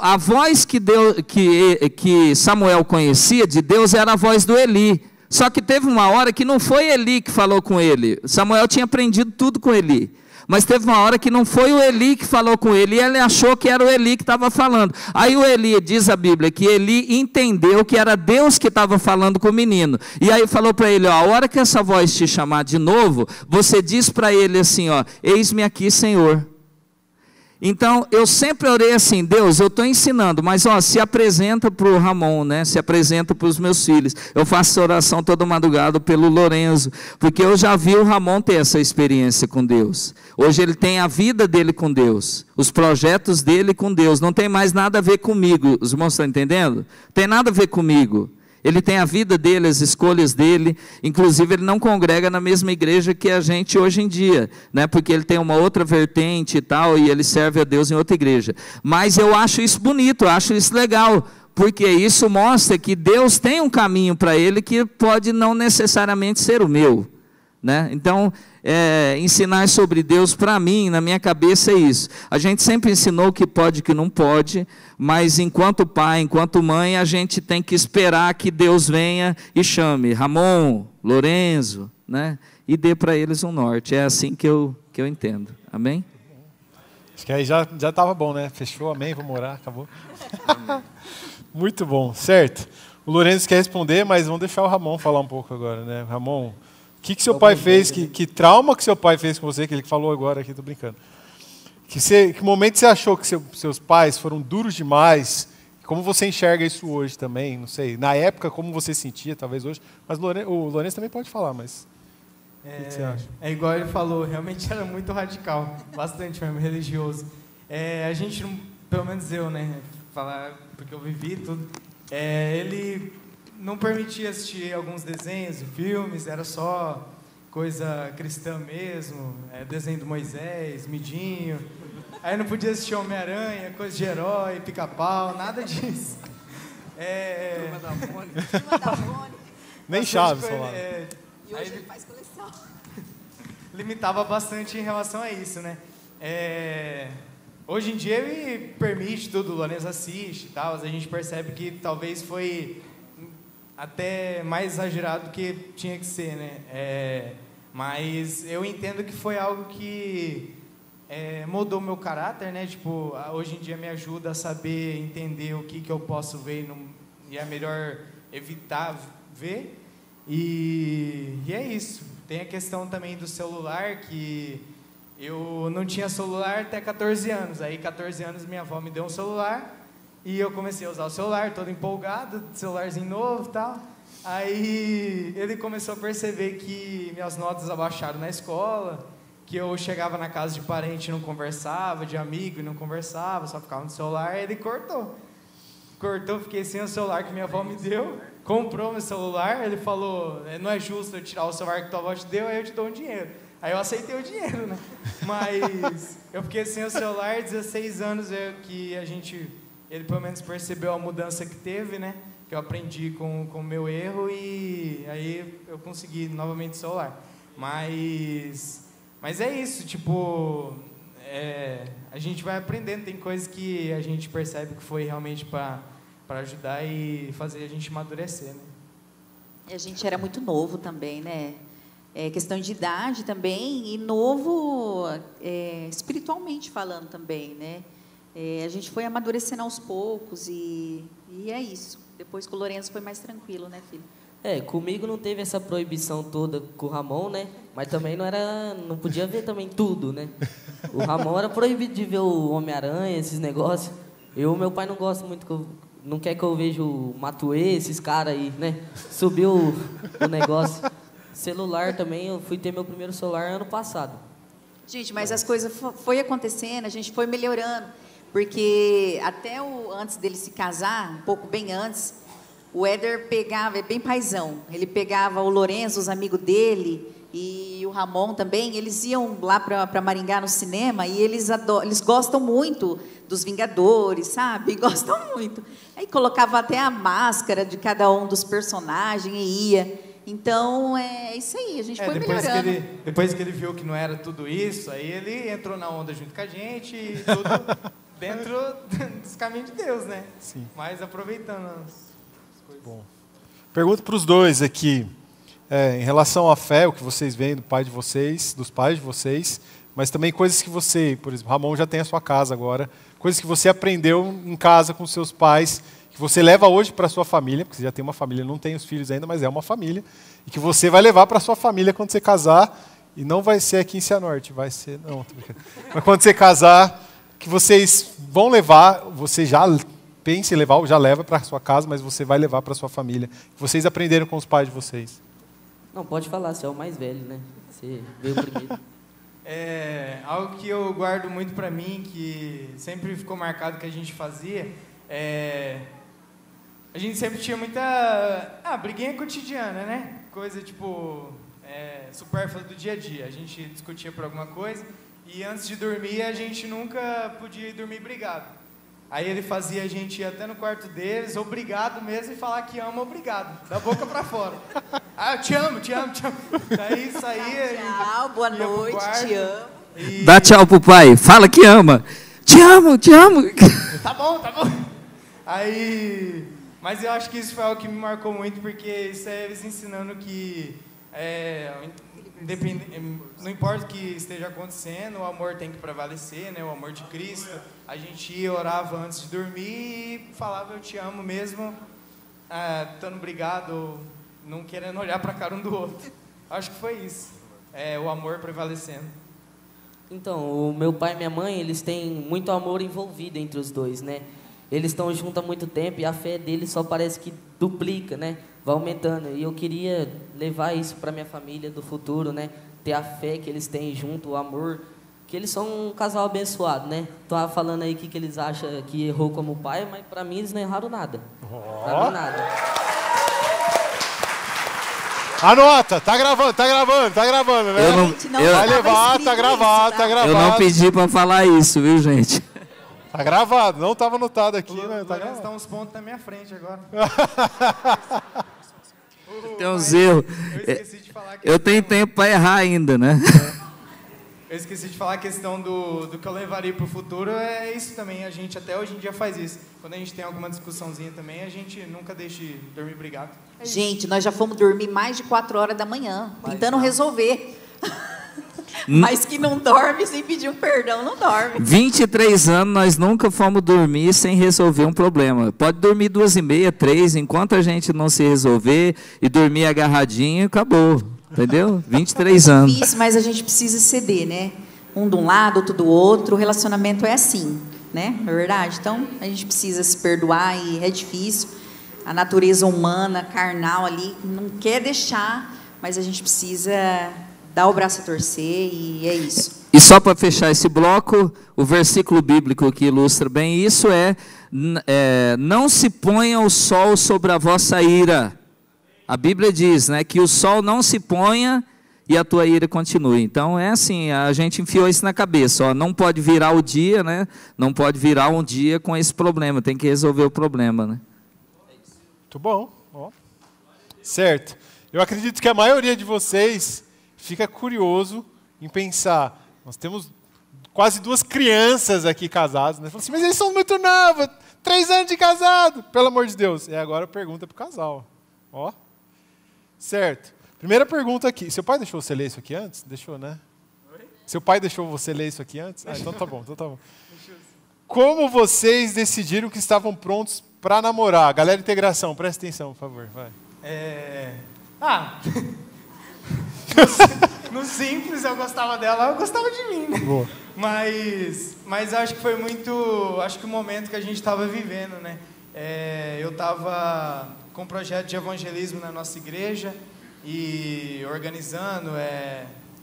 a voz que Samuel conhecia de Deus era a voz do Eli. Só que teve uma hora que não foi Eli que falou com ele. Samuel tinha aprendido tudo com Eli. Mas teve uma hora que não foi o Eli que falou com ele, e ele achou que era o Eli que estava falando. Aí o Eli, diz a Bíblia, que Eli entendeu que era Deus que estava falando com o menino. E aí falou para ele: ó, a hora que essa voz te chamar de novo, você diz para ele assim, ó: eis-me aqui, Senhor. Então, eu sempre orei assim: Deus, eu estou ensinando, mas ó, se apresenta para o Ramon, né? Se apresenta para os meus filhos. Eu faço essa oração toda madrugada pelo Lorenzo, porque eu já vi o Ramon ter essa experiência com Deus. Hoje ele tem a vida dele com Deus, os projetos dele com Deus, não tem mais nada a ver comigo. Os irmãos estão entendendo? Tem nada a ver comigo. Ele tem a vida dele, as escolhas dele, inclusive ele não congrega na mesma igreja que a gente hoje em dia, né? Porque ele tem uma outra vertente e tal, e ele serve a Deus em outra igreja. Mas eu acho isso bonito, eu acho isso legal, porque isso mostra que Deus tem um caminho para ele que pode não necessariamente ser o meu, né? Então, ensinar sobre Deus, para mim, na minha cabeça, é isso. A gente sempre ensinou o que pode e o que não pode, mas enquanto pai, enquanto mãe, a gente tem que esperar que Deus venha e chame Ramon, Lorenzo, né? E dê para eles um norte. É assim que eu entendo. Amém? Acho que aí já estava bom, né? Fechou, amém, vamos orar, acabou. Muito bom, certo. O Lorenzo quer responder, mas vamos deixar o Ramon falar um pouco agora, né? Ramon, o que seu pai fez, que trauma que seu pai fez com você, que ele falou agora aqui, estou brincando. Que momento você achou que seus pais foram duros demais? Como você enxerga isso hoje também? Não sei, na época, como você sentia, talvez hoje. Mas o Lourenço também pode falar, mas o que você acha? É igual ele falou, realmente era muito radical, bastante mesmo, religioso. A gente, pelo menos eu, né, falar porque eu vivi tudo, ele não permitia assistir alguns desenhos e filmes, era só coisa cristã mesmo, desenho do Moisés, Midinho. Aí não podia assistir Homem-Aranha, coisa de herói, Pica-Pau, nada disso. Turma da Mônica. Nem Chaves falava. E hoje ele faz coleção. Limitava bastante em relação a isso, né? Hoje em dia ele permite tudo, o Lourenço assiste e tal, a gente percebe que talvez foi até mais exagerado do que tinha que ser, né? Mas eu entendo que foi algo que mudou meu caráter, né? Tipo, hoje em dia me ajuda a saber entender o que eu posso ver e é melhor evitar ver. E é isso. Tem a questão também do celular, que eu não tinha celular até 14 anos. Aí, 14 anos, minha avó me deu um celular. E eu comecei a usar o celular, todo empolgado, celularzinho novo e tal. Aí ele começou a perceber que minhas notas abaixaram na escola, que eu chegava na casa de parente e não conversava, de amigo e não conversava, só ficava no celular. Aí ele cortou, fiquei sem o celular que minha avó me deu, comprou meu celular. Ele falou: não é justo eu tirar o celular que tua avó te deu, aí eu te dou um dinheiro. Aí eu aceitei o dinheiro, né? Mas eu fiquei sem o celular, 16 anos que ele pelo menos percebeu a mudança que teve, né? Que eu aprendi com o meu erro, e aí eu consegui novamente o celular. Mas é isso, tipo, a gente vai aprendendo, tem coisas que a gente percebe que foi realmente para ajudar e fazer a gente amadurecer, né? E a gente era muito novo também, né? Questão de idade também, e novo espiritualmente falando também, né? A gente foi amadurecendo aos poucos e é isso. Depois com o Lourenço foi mais tranquilo, né, filho? Comigo não teve essa proibição toda com o Ramon, né? Mas também não podia ver também tudo, né? O Ramon era proibido de ver o Homem-Aranha, esses negócios. Meu pai não gosta muito, não quer que eu veja o Matuê, esses caras aí, né? Subiu o negócio. Celular também, eu fui ter meu primeiro celular ano passado. Gente, mas as coisas foi acontecendo, a gente foi melhorando. Porque até antes dele se casar, um pouco bem antes, o Éder pegava, é bem paizão, ele pegava o Lourenço, os amigos dele, e o Ramon também, eles iam lá para Maringá no cinema, e eles gostam muito dos Vingadores, sabe? Gostam muito. Aí colocava até a máscara de cada um dos personagens e ia. Então, é isso aí, a gente foi melhorando. Depois que ele viu que não era tudo isso, aí ele entrou na onda junto com a gente, e tudo dentro dos caminhos de Deus, né? Sim. Mas aproveitando as coisas. Bom. Pergunto para os dois aqui, em relação à fé, o que vocês veem do pai de vocês, dos pais de vocês, mas também coisas que você, por exemplo, Ramon já tem a sua casa agora, coisas que você aprendeu em casa com seus pais, que você leva hoje para a sua família, porque você já tem uma família, não tem os filhos ainda, mas é uma família, e que você vai levar para a sua família quando você casar, e não vai ser aqui em Cianorte, vai ser, não, tô brincando. Mas quando você casar, que vocês vão levar, você já pensa em levar, ou já leva para a sua casa, mas você vai levar para a sua família, que vocês aprenderam com os pais de vocês. Não, pode falar, você é o mais velho, né? Você veio primeiro. Algo que eu guardo muito para mim, que sempre ficou marcado que a gente fazia, a gente sempre tinha muita briguinha cotidiana, né? Coisa tipo supérflua do dia a dia. A gente discutia por alguma coisa e antes de dormir a gente nunca podia ir dormir brigado. Aí ele fazia a gente ir até no quarto deles, obrigado mesmo, e falar que ama obrigado, da boca para fora. Eu te amo, te amo, te amo. Daí saía. Tchau, boa noite, te amo. Dá tchau pro pai, fala que ama. Te amo, te amo. Tá bom, tá bom. Aí, mas eu acho que isso foi algo que me marcou muito, porque isso é eles ensinando que não importa o que esteja acontecendo, o amor tem que prevalecer, né? O amor de Cristo. A gente ia, orava antes de dormir e falava eu te amo mesmo, estando brigado, não querendo olhar para a cara um do outro. Acho que foi isso, o amor prevalecendo. Então, o meu pai e minha mãe, eles têm muito amor envolvido entre os dois, né? Eles estão juntos há muito tempo e a fé deles só parece que duplica, né? Vai aumentando. E eu queria levar isso para minha família do futuro, né? Ter a fé que eles têm junto, o amor, que eles são um casal abençoado, né? Tô falando aí que eles acham que errou como pai, mas para mim eles não erraram nada. Pra mim nada. Anota, tá gravando, né? Vai levar, tá gravado, tá gravado. Eu não pedi para falar isso, viu, gente? Tá gravado, não estava anotado aqui, né? Tá gravado. Está uns pontos na minha frente agora. Tem uns erros. Eu esqueci de falar eu tenho tempo para errar ainda, né? Eu esqueci de falar a questão do que eu levaria para o futuro, é isso também, a gente até hoje em dia faz isso. Quando a gente tem alguma discussãozinha também, a gente nunca deixa de dormir brigado. Gente, nós já fomos dormir mais de 4 horas da manhã, tentando resolver. Mas que não dorme sem pedir um perdão, não dorme. 23 anos, nós nunca fomos dormir sem resolver um problema. Pode dormir 2h30, 3, enquanto a gente não se resolver e dormir agarradinho, acabou. Entendeu? 23 anos. É difícil, mas a gente precisa ceder, né? Um de um lado, outro do outro. O relacionamento é assim, né? Não é verdade? Então, a gente precisa se perdoar e é difícil. A natureza humana, carnal ali, não quer deixar, mas a gente precisa dar o braço a torcer e é isso. E só para fechar esse bloco, o versículo bíblico que ilustra bem isso não se ponha o sol sobre a vossa ira. A Bíblia diz, né, que o sol não se ponha e a tua ira continue. Então é assim, a gente enfiou isso na cabeça, não pode virar o dia, né? Não pode virar um dia com esse problema, tem que resolver o problema, né? Muito bom. Certo. Eu acredito que a maioria de vocês fica curioso em pensar, nós temos quase 2 crianças aqui casadas, né? Fala assim, mas eles são muito novos, 3 anos de casado, pelo amor de Deus. E agora a pergunta para o casal. Certo. Primeira pergunta aqui. Seu pai deixou você ler isso aqui antes? Deixou, né? Oi? Seu pai deixou você ler isso aqui antes? Então tá bom, como vocês decidiram que estavam prontos para namorar? Galera de integração, presta atenção, por favor. Vai. No simples, eu gostava dela, eu gostava de mim, né? Boa. Mas acho que foi muito... Acho que o momento que a gente estava vivendo, né? Eu estava com um projeto de evangelismo na nossa igreja e organizando,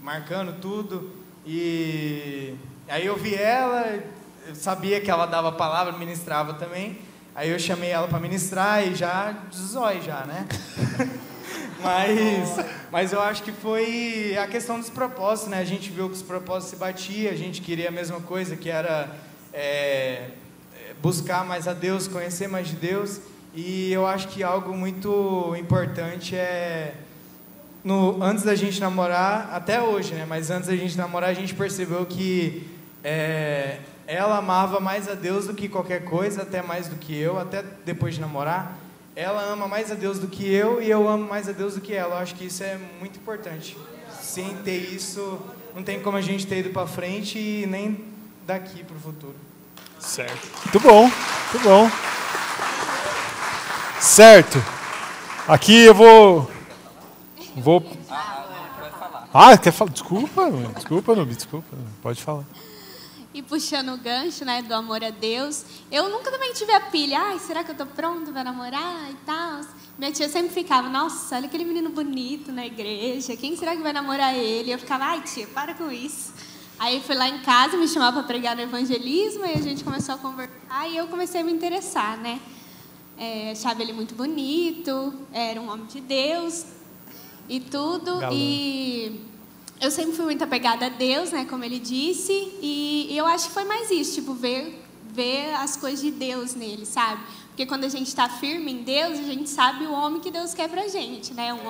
marcando tudo. E aí eu vi ela, eu sabia que ela dava palavra, ministrava também. Aí eu chamei ela para ministrar e já zói já, né? Mas eu acho que foi a questão dos propósitos, né? A gente viu que os propósitos se batiam, a gente queria a mesma coisa, que era buscar mais a Deus, conhecer mais de Deus. E eu acho que algo muito importante antes da gente namorar, até hoje, né? Mas antes da gente namorar, a gente percebeu que ela amava mais a Deus do que qualquer coisa, até mais do que eu, até depois de namorar. Ela ama mais a Deus do que eu e eu amo mais a Deus do que ela. Eu acho que isso é muito importante. Sem ter isso, não tem como a gente ter ido para frente e nem daqui para o futuro. Certo. Muito bom, muito bom. Certo. Aqui eu vou... quer falar? Desculpa, Nubi, desculpa. Pode falar. E puxando o gancho, né, do amor a Deus, eu nunca também tive a pilha, será que eu tô pronta para namorar e tal? Minha tia sempre ficava, nossa, olha aquele menino bonito na igreja, quem será que vai namorar ele? Eu ficava, ai tia, para com isso. Aí fui lá em casa, me chamava para pregar no evangelismo, e a gente começou a conversar, e eu comecei a me interessar, né? Achava ele muito bonito, era um homem de Deus e tudo, galã. E... eu sempre fui muito apegada a Deus, né, como ele disse, e eu acho que foi mais isso, tipo, ver as coisas de Deus nele, sabe? Porque quando a gente está firme em Deus, a gente sabe o homem que Deus quer pra gente, né? Um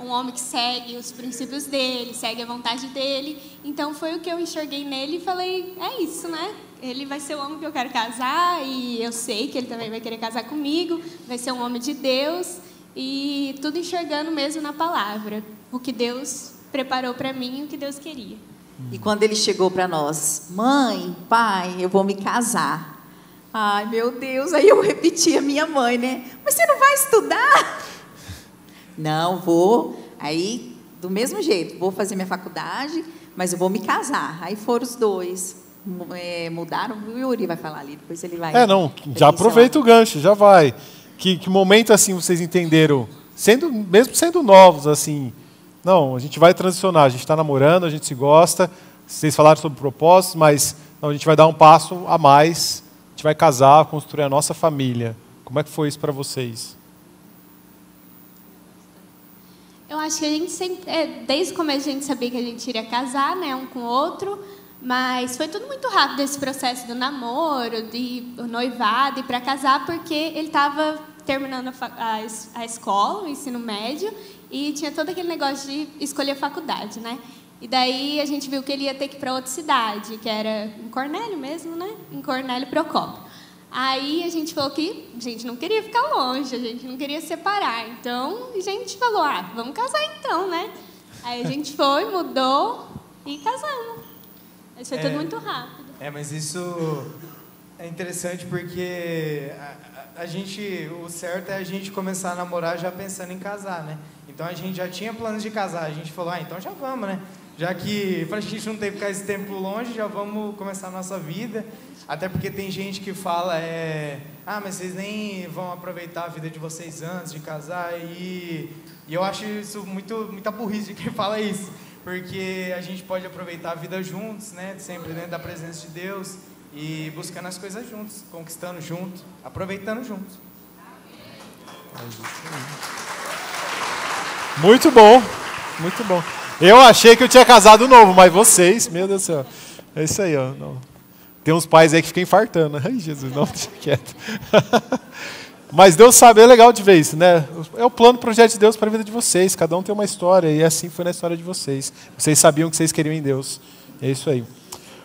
homem que segue os princípios dele, segue a vontade dele. Então foi o que eu enxerguei nele e falei, é isso, né? Ele vai ser o homem que eu quero casar e eu sei que ele também vai querer casar comigo, vai ser um homem de Deus e tudo enxergando mesmo na palavra, o que Deus preparou para mim o que Deus queria. E quando ele chegou para nós, mãe, pai, eu vou me casar. Ai, meu Deus, aí eu repeti a minha mãe, né? Mas você não vai estudar? Não, vou. Aí, do mesmo jeito, vou fazer minha faculdade, mas eu vou me casar. Aí foram os dois. Mudaram, o Yuri vai falar ali, depois ele vai... já aproveita o gancho, já vai. Que momento, assim, vocês entenderam, mesmo sendo novos, assim... Não, a gente vai transicionar, a gente está namorando, a gente se gosta, vocês falaram sobre propósitos, mas não, a gente vai dar um passo a mais, a gente vai casar, construir a nossa família. Como é que foi isso para vocês? Eu acho que a gente sempre, desde o começo a gente sabia que a gente iria casar, né, um com o outro, mas foi tudo muito rápido esse processo do namoro, do noivado e para casar, porque ele estava terminando a escola, o ensino médio, e tinha todo aquele negócio de escolher faculdade, né? E daí a gente viu que ele ia ter que ir para outra cidade, que era em Cornélio mesmo, né? Em Cornélio Procópio. Aí a gente falou que a gente não queria ficar longe, a gente não queria separar. Então a gente falou, vamos casar então, né? Aí a gente foi, mudou e casamos. Mas foi tudo muito rápido. Mas isso é interessante porque o certo é a gente começar a namorar já pensando em casar, né? Então a gente já tinha planos de casar, a gente falou, então já vamos, né? Já que pra gente não ter que ficar esse tempo longe, já vamos começar a nossa vida. Até porque tem gente que fala, mas vocês nem vão aproveitar a vida de vocês antes de casar. E eu acho isso muita burrice de quem fala isso. Porque a gente pode aproveitar a vida juntos, né? Sempre dentro da presença de Deus e buscando as coisas juntos, conquistando junto, aproveitando juntos. Muito bom, muito bom. Eu achei que eu tinha casado novo, mas vocês, meu Deus do céu. É isso aí, ó. Não. Tem uns pais aí que ficam infartando. Ai, Jesus, não, deixa quieto. Mas Deus sabe, é legal de ver isso, né? É o plano, projeto de Deus para a vida de vocês. Cada um tem uma história e assim foi na história de vocês. Vocês sabiam o que vocês queriam em Deus. É isso aí.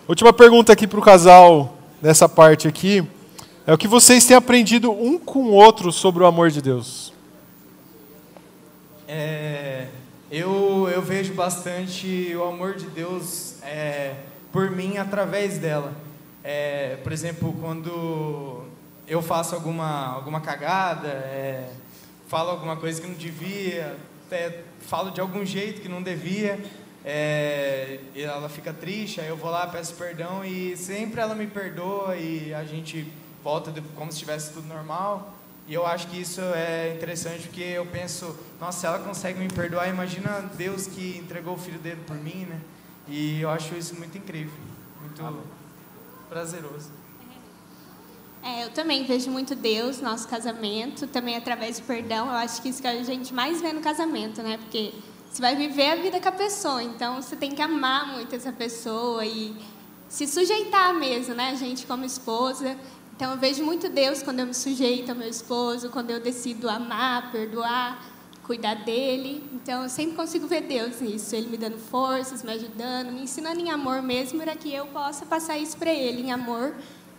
Última pergunta aqui para o casal, nessa parte aqui. É o que vocês têm aprendido um com o outro sobre o amor de Deus? Eu vejo bastante o amor de Deus por mim através dela. Por exemplo, quando eu faço alguma cagada, falo alguma coisa que não devia, falo de algum jeito que não devia, e ela fica triste, aí eu vou lá, peço perdão e sempre ela me perdoa e a gente volta como se estivesse tudo normal. E eu acho que isso é interessante porque eu penso, nossa, se ela consegue me perdoar, imagina Deus que entregou o Filho dele por mim, né? E eu acho isso muito incrível, muito prazeroso. Eu também vejo muito Deus no nosso casamento, também através do perdão. Eu acho que isso que a gente mais vê no casamento, né? Porque você vai viver a vida com a pessoa, então você tem que amar muito essa pessoa e se sujeitar mesmo, né? A gente como esposa. Então eu vejo muito Deus quando eu me sujeito ao meu esposo, quando eu decido amar, perdoar, cuidar dele. Então eu sempre consigo ver Deus nisso, Ele me dando forças, me ajudando, me ensinando em amor mesmo, para que eu possa passar isso para Ele, em amor,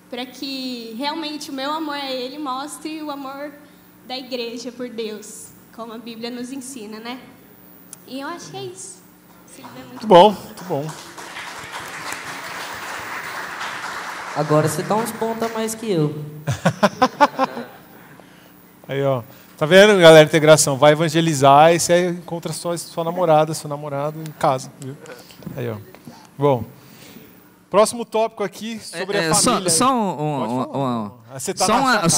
para que realmente o meu amor a Ele mostre o amor da igreja por Deus, como a Bíblia nos ensina, né? E eu acho que é isso. Muito bom, muito bom. Agora você dá uns pontos a mais que eu. Aí, ó. Tá vendo, galera, integração? Vai evangelizar e você encontra sua namorada, seu namorado em casa, viu? Aí, ó. Bom. Próximo tópico aqui sobre a família. Só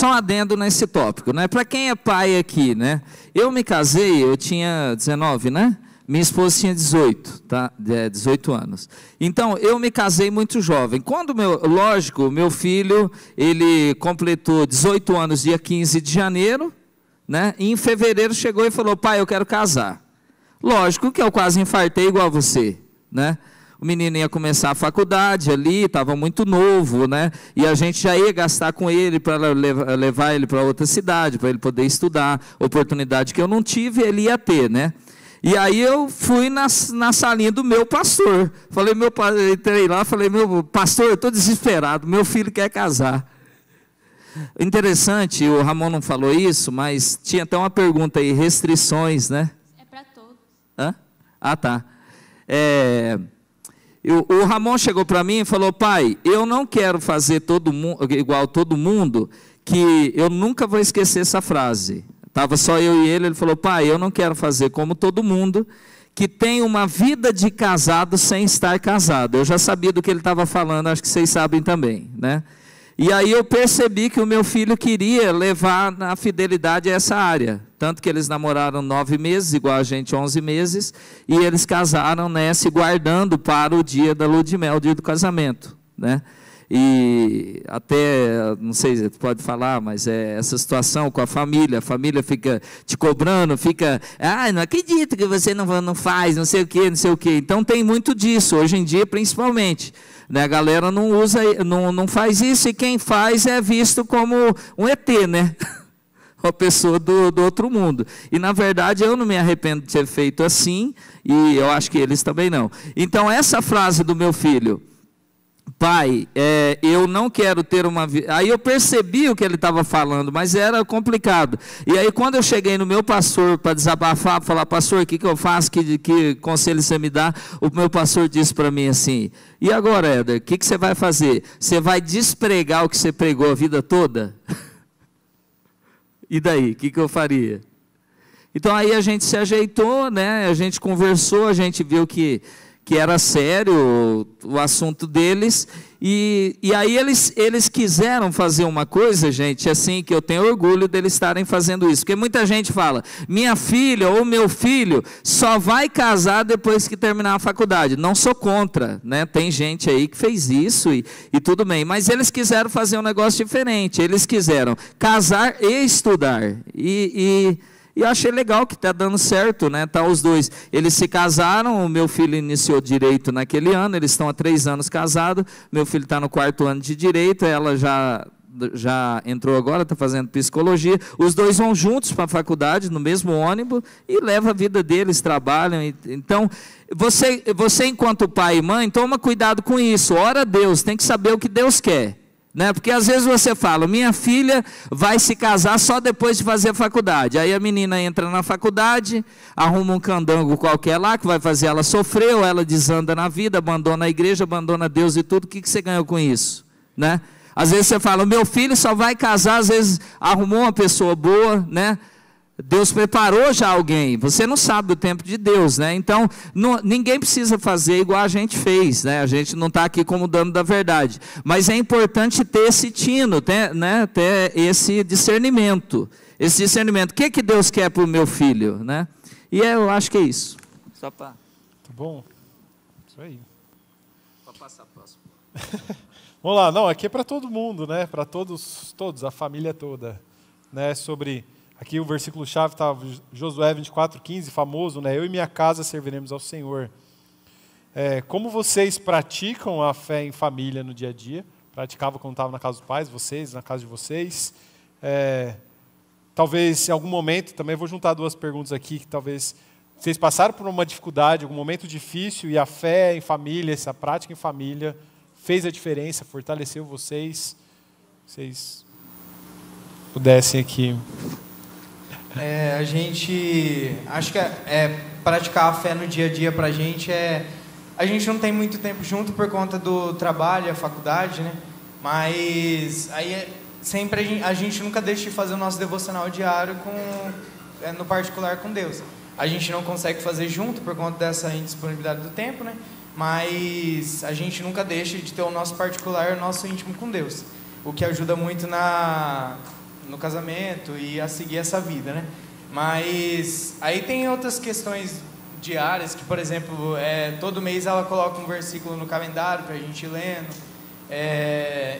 um adendo nesse tópico, né? Para quem é pai aqui, né? Eu me casei, eu tinha 19, né? Minha esposa tinha 18, tá? 18 anos. Então, eu me casei muito jovem. Quando, lógico, meu filho, ele completou 18 anos dia 15 de janeiro, né? E em fevereiro chegou e falou, pai, eu quero casar. Lógico que eu quase infartei igual você, né? O menino ia começar a faculdade ali, estava muito novo, né? E a gente já ia gastar com ele para levar ele para outra cidade, para ele poder estudar. Oportunidade que eu não tive, ele ia ter, né? E aí eu fui na salinha do meu pastor. Falei, entrei lá, falei, meu pastor, eu estou desesperado, meu filho quer casar. Interessante, o Ramon não falou isso, mas tinha até uma pergunta aí, restrições, né? É para todos. Hã? Ah, tá. O Ramon chegou para mim e falou, pai, eu não quero fazer igual todo mundo, que eu nunca vou esquecer essa frase. Estava só eu e ele falou, pai, eu não quero fazer como todo mundo, que tem uma vida de casado sem estar casado. Eu já sabia do que ele estava falando, acho que vocês sabem também, né? E aí eu percebi que o meu filho queria levar a fidelidade a essa área. Tanto que eles namoraram 9 meses, igual a gente, 11 meses, e eles casaram, né, se guardando para o dia da lua de mel, o dia do casamento, né? E até, não sei se pode falar, mas essa situação com a família fica te cobrando, fica, não acredito que você não faz, não sei o quê, não sei o quê. Então tem muito disso, hoje em dia principalmente, né? A galera não faz isso, e quem faz é visto como um ET, né? Uma pessoa do outro mundo. E na verdade eu não me arrependo de ter feito assim, e eu acho que eles também não. Então essa frase do meu filho, pai, eu não quero ter uma vida. Aí eu percebi o que ele estava falando, mas era complicado. E aí quando eu cheguei no meu pastor para desabafar, para falar, pastor, o que eu faço, que conselho você me dá? O meu pastor disse para mim assim, e agora, Éder, o que você vai fazer? Você vai despregar o que você pregou a vida toda? E daí, o que eu faria? Então aí a gente se ajeitou, né? A gente conversou, a gente viu que era sério o assunto deles, e aí eles quiseram fazer uma coisa, gente, assim, que eu tenho orgulho deles estarem fazendo isso, porque muita gente fala, minha filha ou meu filho só vai casar depois que terminar a faculdade. Não sou contra, né? Tem gente aí que fez isso e tudo bem, mas eles quiseram fazer um negócio diferente, eles quiseram casar e estudar, e eu achei legal que está dando certo, né? Tá os dois. Eles se casaram, o meu filho iniciou direito naquele ano, eles estão há 3 anos casados, meu filho está no 4º ano de direito, ela já entrou agora, está fazendo psicologia. Os dois vão juntos para a faculdade, no mesmo ônibus, e levam a vida deles, trabalham. Então, você enquanto pai e mãe, toma cuidado com isso, ora a Deus, tem que saber o que Deus quer. Né? Porque às vezes você fala, minha filha vai se casar só depois de fazer a faculdade. Aí a menina entra na faculdade, arruma um candango qualquer lá, que vai fazer ela sofrer, ou ela desanda na vida, abandona a igreja, abandona Deus e tudo. O que você ganhou com isso? né? Às vezes você fala, meu filho só vai casar, às vezes arrumou uma pessoa boa, né? Deus preparou já alguém, você não sabe o tempo de Deus, né? Então, ninguém precisa fazer igual a gente fez, né? A gente não está aqui como dono da verdade, mas é importante ter esse tino, né? Ter esse discernimento, o que Deus quer para o meu filho, né? E eu acho que é isso. Só para... Tá bom, isso aí. Para passar próximo. Vamos lá, não, aqui é para todo mundo, né? Para todos, a família toda, né? Sobre... Aqui o versículo-chave está Josué 24:15, famoso, né? Eu e minha casa serviremos ao Senhor. Como vocês praticam a fé em família no dia a dia? Praticava quando estava na casa dos pais, vocês, na casa de vocês. Talvez em algum momento, também vou juntar duas perguntas aqui, que talvez vocês passaram por uma dificuldade, algum momento difícil, e a fé em família, essa prática em família, fez a diferença, fortaleceu vocês. Vocês pudessem aqui... A gente, acho que praticar a fé no dia a dia pra gente a gente não tem muito tempo junto por conta do trabalho, a faculdade, né? Mas aí sempre a gente nunca deixa de fazer o nosso devocional diário no particular com Deus. A gente não consegue fazer junto por conta dessa indisponibilidade do tempo, né? Mas a gente nunca deixa de ter o nosso particular, o nosso íntimo com Deus, o que ajuda muito no casamento e a seguir essa vida, né? Mas aí tem outras questões diárias que, por exemplo, todo mês ela coloca um versículo no calendário para a gente ir lendo.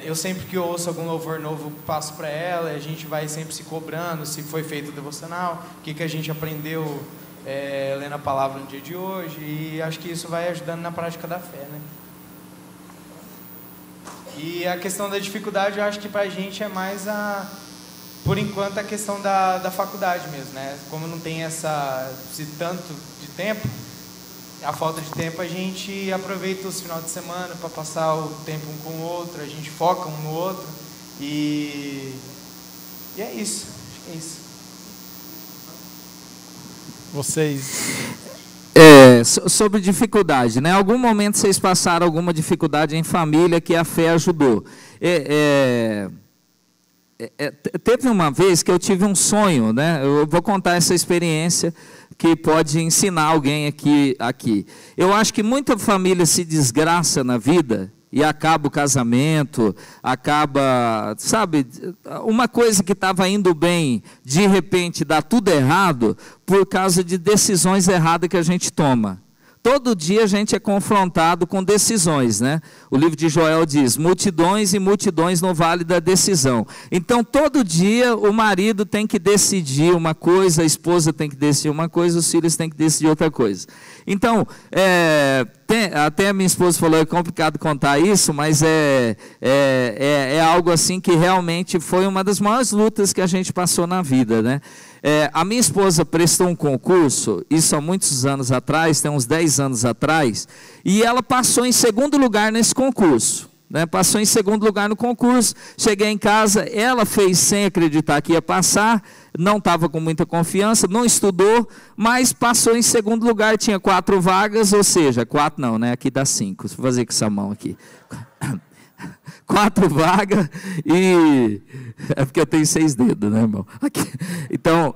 Eu sempre que ouço algum louvor novo passo para ela, a gente vai sempre se cobrando se foi feito o devocional, o que a gente aprendeu lendo a palavra no dia de hoje, e acho que isso vai ajudando na prática da fé, né? E a questão da dificuldade, eu acho que para a gente é mais por enquanto, a questão da faculdade mesmo, né? Como não tem esse tanto de tempo, a falta de tempo, a gente aproveita os finais de semana para passar o tempo um com o outro, a gente foca um no outro, e é isso, acho que é isso. Vocês... Sobre dificuldade, né? Algum momento vocês passaram alguma dificuldade em família que a fé ajudou. Teve uma vez que eu tive um sonho, né? Eu vou contar essa experiência que pode ensinar alguém aqui. Eu acho que muita família se desgraça na vida e acaba o casamento, sabe, uma coisa que estava indo bem, de repente dá tudo errado por causa de decisões erradas que a gente toma. Todo dia a gente é confrontado com decisões, né? O livro de Joel diz, multidões e multidões no vale da decisão. Então, todo dia o marido tem que decidir uma coisa, a esposa tem que decidir uma coisa, os filhos têm que decidir outra coisa. Então, até a minha esposa falou, é complicado contar isso, mas é algo assim que realmente foi uma das maiores lutas que a gente passou na vida, né? A minha esposa prestou um concurso, isso há muitos anos atrás, tem uns 10 anos atrás, e ela passou em segundo lugar nesse concurso, né? Passou em segundo lugar no concurso, cheguei em casa, ela fez sem acreditar que ia passar, não estava com muita confiança, não estudou, mas passou em segundo lugar, tinha 4 vagas, ou seja, 4 não, né? Aqui dá 5, vou fazer com essa mão aqui. 4 vagas e... É porque eu tenho 6 dedos, né, irmão? Aqui. Então,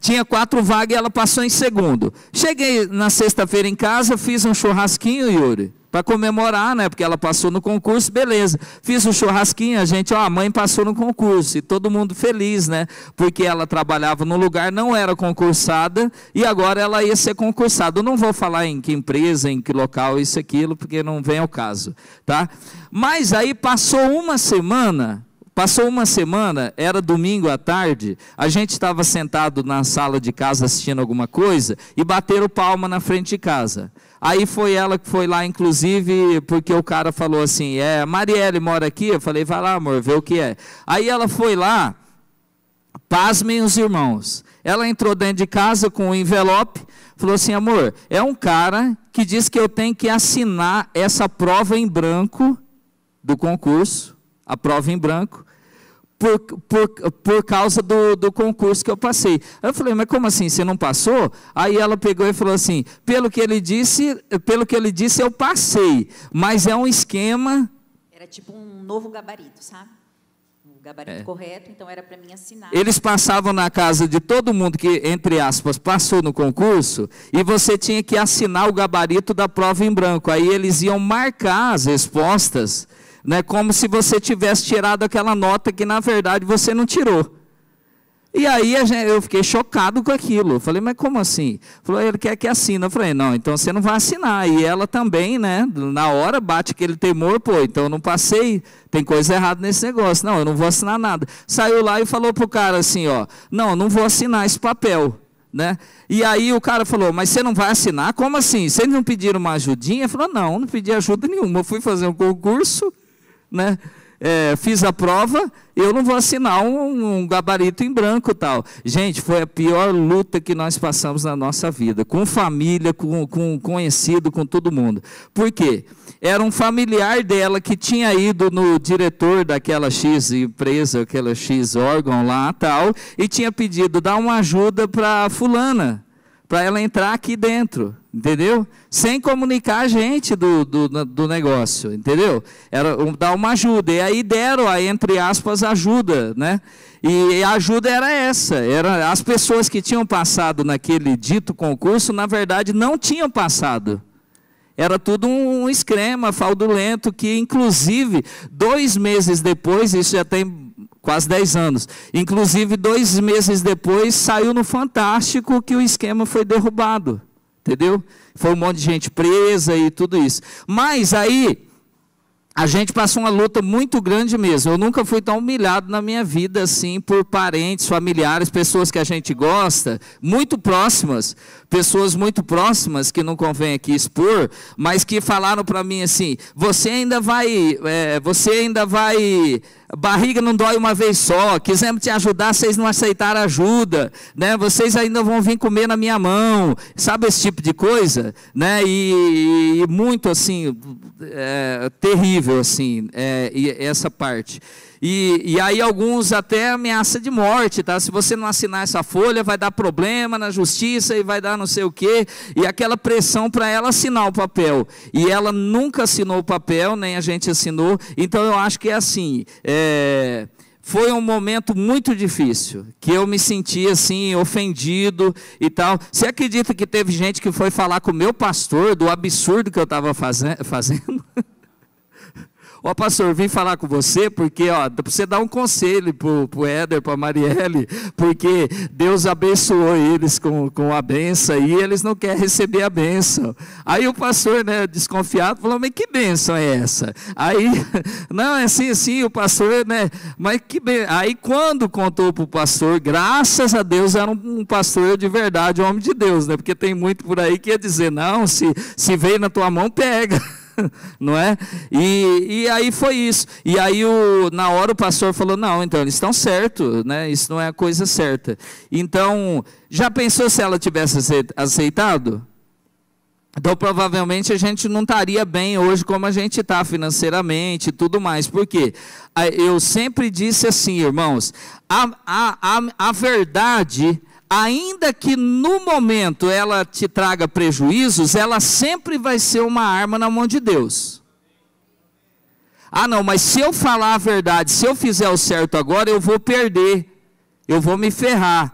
tinha 4 vagas e ela passou em segundo. Cheguei na sexta-feira em casa, fiz um churrasquinho, Yuri, para comemorar, né? Porque ela passou no concurso, beleza. Fiz um churrasquinho, a mãe passou no concurso, e todo mundo feliz, né? Porque ela trabalhava no lugar, não era concursada, e agora ela ia ser concursada. Eu não vou falar em que empresa, em que local, isso, aquilo, porque não vem ao caso, tá? Mas aí passou uma semana, era domingo à tarde, a gente estava sentado na sala de casa assistindo alguma coisa, e bateram palma na frente de casa. Aí foi ela que foi lá, inclusive, porque o cara falou assim, Marielle mora aqui? Eu falei, vai lá, amor, vê o que é. Aí ela foi lá, pasmem os irmãos. Ela entrou dentro de casa com um envelope, falou assim, amor, é um cara que diz que eu tenho que assinar essa prova em branco do concurso, a prova em branco, por causa do concurso que eu passei. Eu falei, mas como assim, você não passou? Aí ela pegou e falou assim, pelo que ele disse eu passei, mas é um esquema Era tipo um novo gabarito, sabe? O gabarito correto, então era para mim assinar. Eles passavam na casa de todo mundo que, entre aspas, passou no concurso, e você tinha que assinar o gabarito da prova em branco. Aí eles iam marcar as respostas, né, como se você tivesse tirado aquela nota que, na verdade, você não tirou. E aí eu fiquei chocado com aquilo. Eu falei, mas como assim? Falou, ele quer que assine. Eu falei, não, então você não vai assinar. E ela também, né, na hora bate aquele temor, pô, então eu não passei, tem coisa errada nesse negócio. Não, eu não vou assinar nada. Saiu lá e falou pro cara assim, ó, não, eu não vou assinar esse papel, né? E aí o cara falou, mas você não vai assinar? Como assim? Vocês não pediram uma ajudinha? Ele falou, não pedi ajuda nenhuma. Eu fui fazer um concurso, né? Fiz a prova, eu não vou assinar um gabarito em branco e tal. Gente, foi a pior luta que nós passamos na nossa vida, com família, com conhecido, com todo mundo. Por quê? Era um familiar dela que tinha ido no diretor daquela X empresa, aquela X órgão lá tal, e tinha pedido, dá uma ajuda para fulana, para ela entrar aqui dentro, entendeu? Sem comunicar a gente do negócio, entendeu? Era dar uma ajuda, e aí deram a, entre aspas, ajuda, né? E a ajuda era essa, era as pessoas que tinham passado naquele dito concurso, na verdade, não tinham passado. Era tudo um esquema fraudulento que, inclusive, 2 meses depois, isso já tem quase 10 anos, inclusive 2 meses depois, saiu no Fantástico que o esquema foi derrubado, entendeu? Foi um monte de gente presa e tudo isso. Mas aí, a gente passou uma luta muito grande mesmo. Eu nunca fui tão humilhado na minha vida assim por parentes, familiares, pessoas que a gente gosta, muito próximas, pessoas muito próximas que não convém aqui expor, mas que falaram para mim assim: você ainda vai, barriga não dói uma vez só, quisemos te ajudar, vocês não aceitaram ajuda, né? Vocês ainda vão vir comer na minha mão, sabe esse tipo de coisa, né? E muito assim, terrível assim, e essa parte. E aí alguns até ameaça de morte, tá? Se você não assinar essa folha, vai dar problema na justiça e vai dar não sei o quê. E aquela pressão para ela assinar o papel. E ela nunca assinou o papel, nem a gente assinou. Então eu acho que é assim, foi um momento muito difícil, que eu me senti assim, ofendido e tal. Você acredita que teve gente que foi falar com o meu pastor do absurdo que eu estava fazendo? Ó, pastor, vim falar com você porque, ó, para você dar um conselho para o Éder, para a Marielle, porque Deus abençoou eles com a benção e eles não querem receber a benção. Aí o pastor, né, desconfiado, falou, mas que benção é essa? Aí, não, é assim, o pastor, né, mas que benção. Aí quando contou para o pastor, graças a Deus era um pastor de verdade, um homem de Deus, né, porque tem muito por aí que ia dizer, não, se veio na tua mão, pega. Não é? E aí foi isso. E aí na hora o pastor falou, não, então eles estão certos, né? Isso não é a coisa certa. Então, já pensou se ela tivesse aceitado? Então provavelmente a gente não estaria bem hoje como a gente está financeiramente e tudo mais. Por quê? Eu sempre disse assim, irmãos, a verdade, ainda que no momento ela te traga prejuízos, ela sempre vai ser uma arma na mão de Deus. Ah não, mas se eu falar a verdade, se eu fizer o certo agora, eu vou perder, eu vou me ferrar.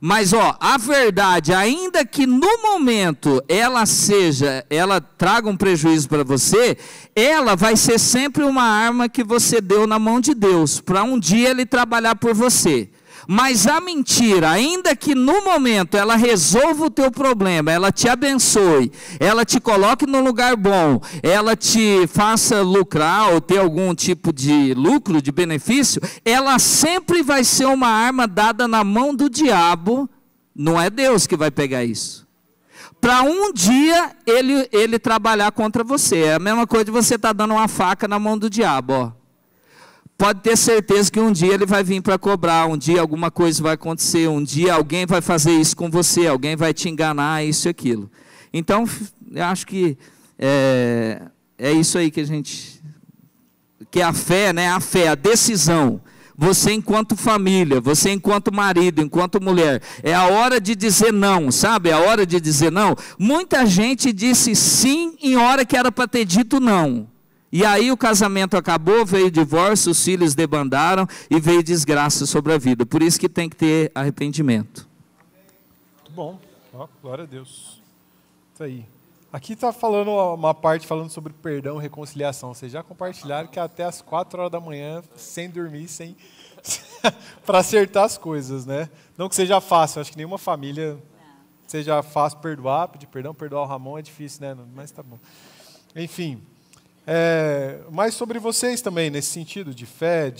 Mas ó, a verdade, ainda que no momento ela traga um prejuízo para você, ela vai ser sempre uma arma que você deu na mão de Deus, para um dia Ele trabalhar por você. Mas a mentira, ainda que no momento ela resolva o teu problema, ela te abençoe, ela te coloque no lugar bom, ela te faça lucrar ou ter algum tipo de lucro, de benefício, ela sempre vai ser uma arma dada na mão do diabo, não é Deus que vai pegar isso. Para um dia ele trabalhar contra você, é a mesma coisa de você estar dando uma faca na mão do diabo, ó. Pode ter certeza que um dia ele vai vir para cobrar, um dia alguma coisa vai acontecer, um dia alguém vai fazer isso com você, alguém vai te enganar, isso e aquilo. Então, eu acho que é isso aí que é a fé, né? A fé, a decisão. Você enquanto família, você enquanto marido, enquanto mulher, é a hora de dizer não, sabe? É a hora de dizer não. Muita gente disse sim em hora que era para ter dito não. E aí o casamento acabou, veio o divórcio, os filhos debandaram e veio desgraça sobre a vida. Por isso que tem que ter arrependimento. Muito bom. Ó, glória a Deus. Isso aí. Aqui está falando uma parte falando sobre perdão e reconciliação. Vocês já compartilharam que até as 4 horas da manhã, sem dormir, sem para acertar as coisas, né? Não que seja fácil, acho que nenhuma família seja fácil perdoar, pedir perdão, perdoar o Ramon é difícil, né? Mas tá bom. Enfim, mas sobre vocês também, nesse sentido de fé,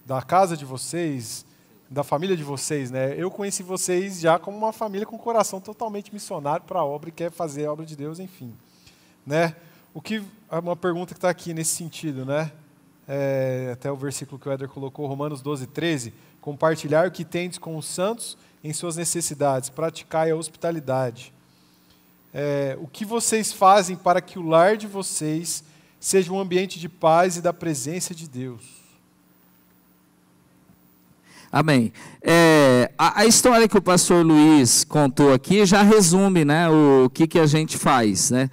da casa de vocês, da família de vocês, né? Eu conheci vocês já como uma família com coração totalmente missionário para a obra e quer fazer a obra de Deus, enfim, né? Uma pergunta que está aqui nesse sentido, né? Até o versículo que o Éder colocou, Romanos 12, 13, compartilhar o que tendes com os santos em suas necessidades, praticai a hospitalidade. O que vocês fazem para que o lar de vocês seja um ambiente de paz e da presença de Deus? Amém. A história que o pastor Luiz contou aqui já resume, né, o que a gente faz, né?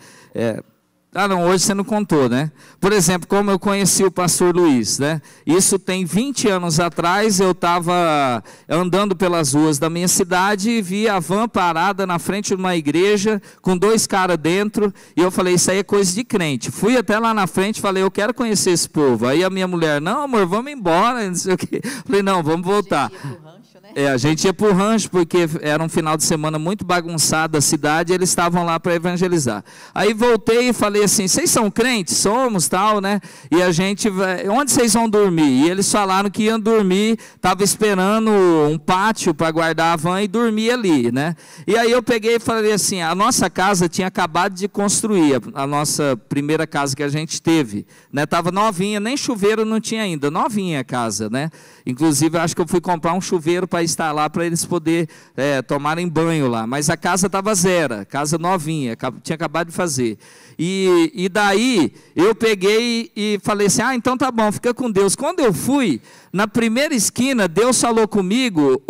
Não, hoje você não contou, né? Por exemplo, como eu conheci o pastor Luiz, né? Isso tem 20 anos atrás, eu estava andando pelas ruas da minha cidade e vi a van parada na frente de uma igreja com 2 caras dentro, e eu falei, isso aí é coisa de crente. Fui até lá na frente e falei, eu quero conhecer esse povo. Aí a minha mulher, não amor, vamos embora, não sei o quê. Falei, não, vamos voltar. A gente ia para o rancho, porque era um final de semana muito bagunçado a cidade, e eles estavam lá para evangelizar. Aí voltei e falei assim, vocês são crentes? Somos, tal, né? E a gente, onde vocês vão dormir? E eles falaram que iam dormir, estava esperando um pátio para guardar a van e dormir ali, né? E aí eu peguei e falei assim, a nossa casa tinha acabado de construir, a nossa primeira casa que a gente teve, né? Estava novinha, nem chuveiro não tinha ainda, novinha a casa, né? Inclusive, acho que eu fui comprar um chuveiro para estar lá, para eles poderem tomarem banho lá. Mas a casa estava zero, casa novinha, tinha acabado de fazer. E daí, eu peguei e falei assim, então tá bom, fica com Deus. Quando eu fui, na primeira esquina, Deus falou comigo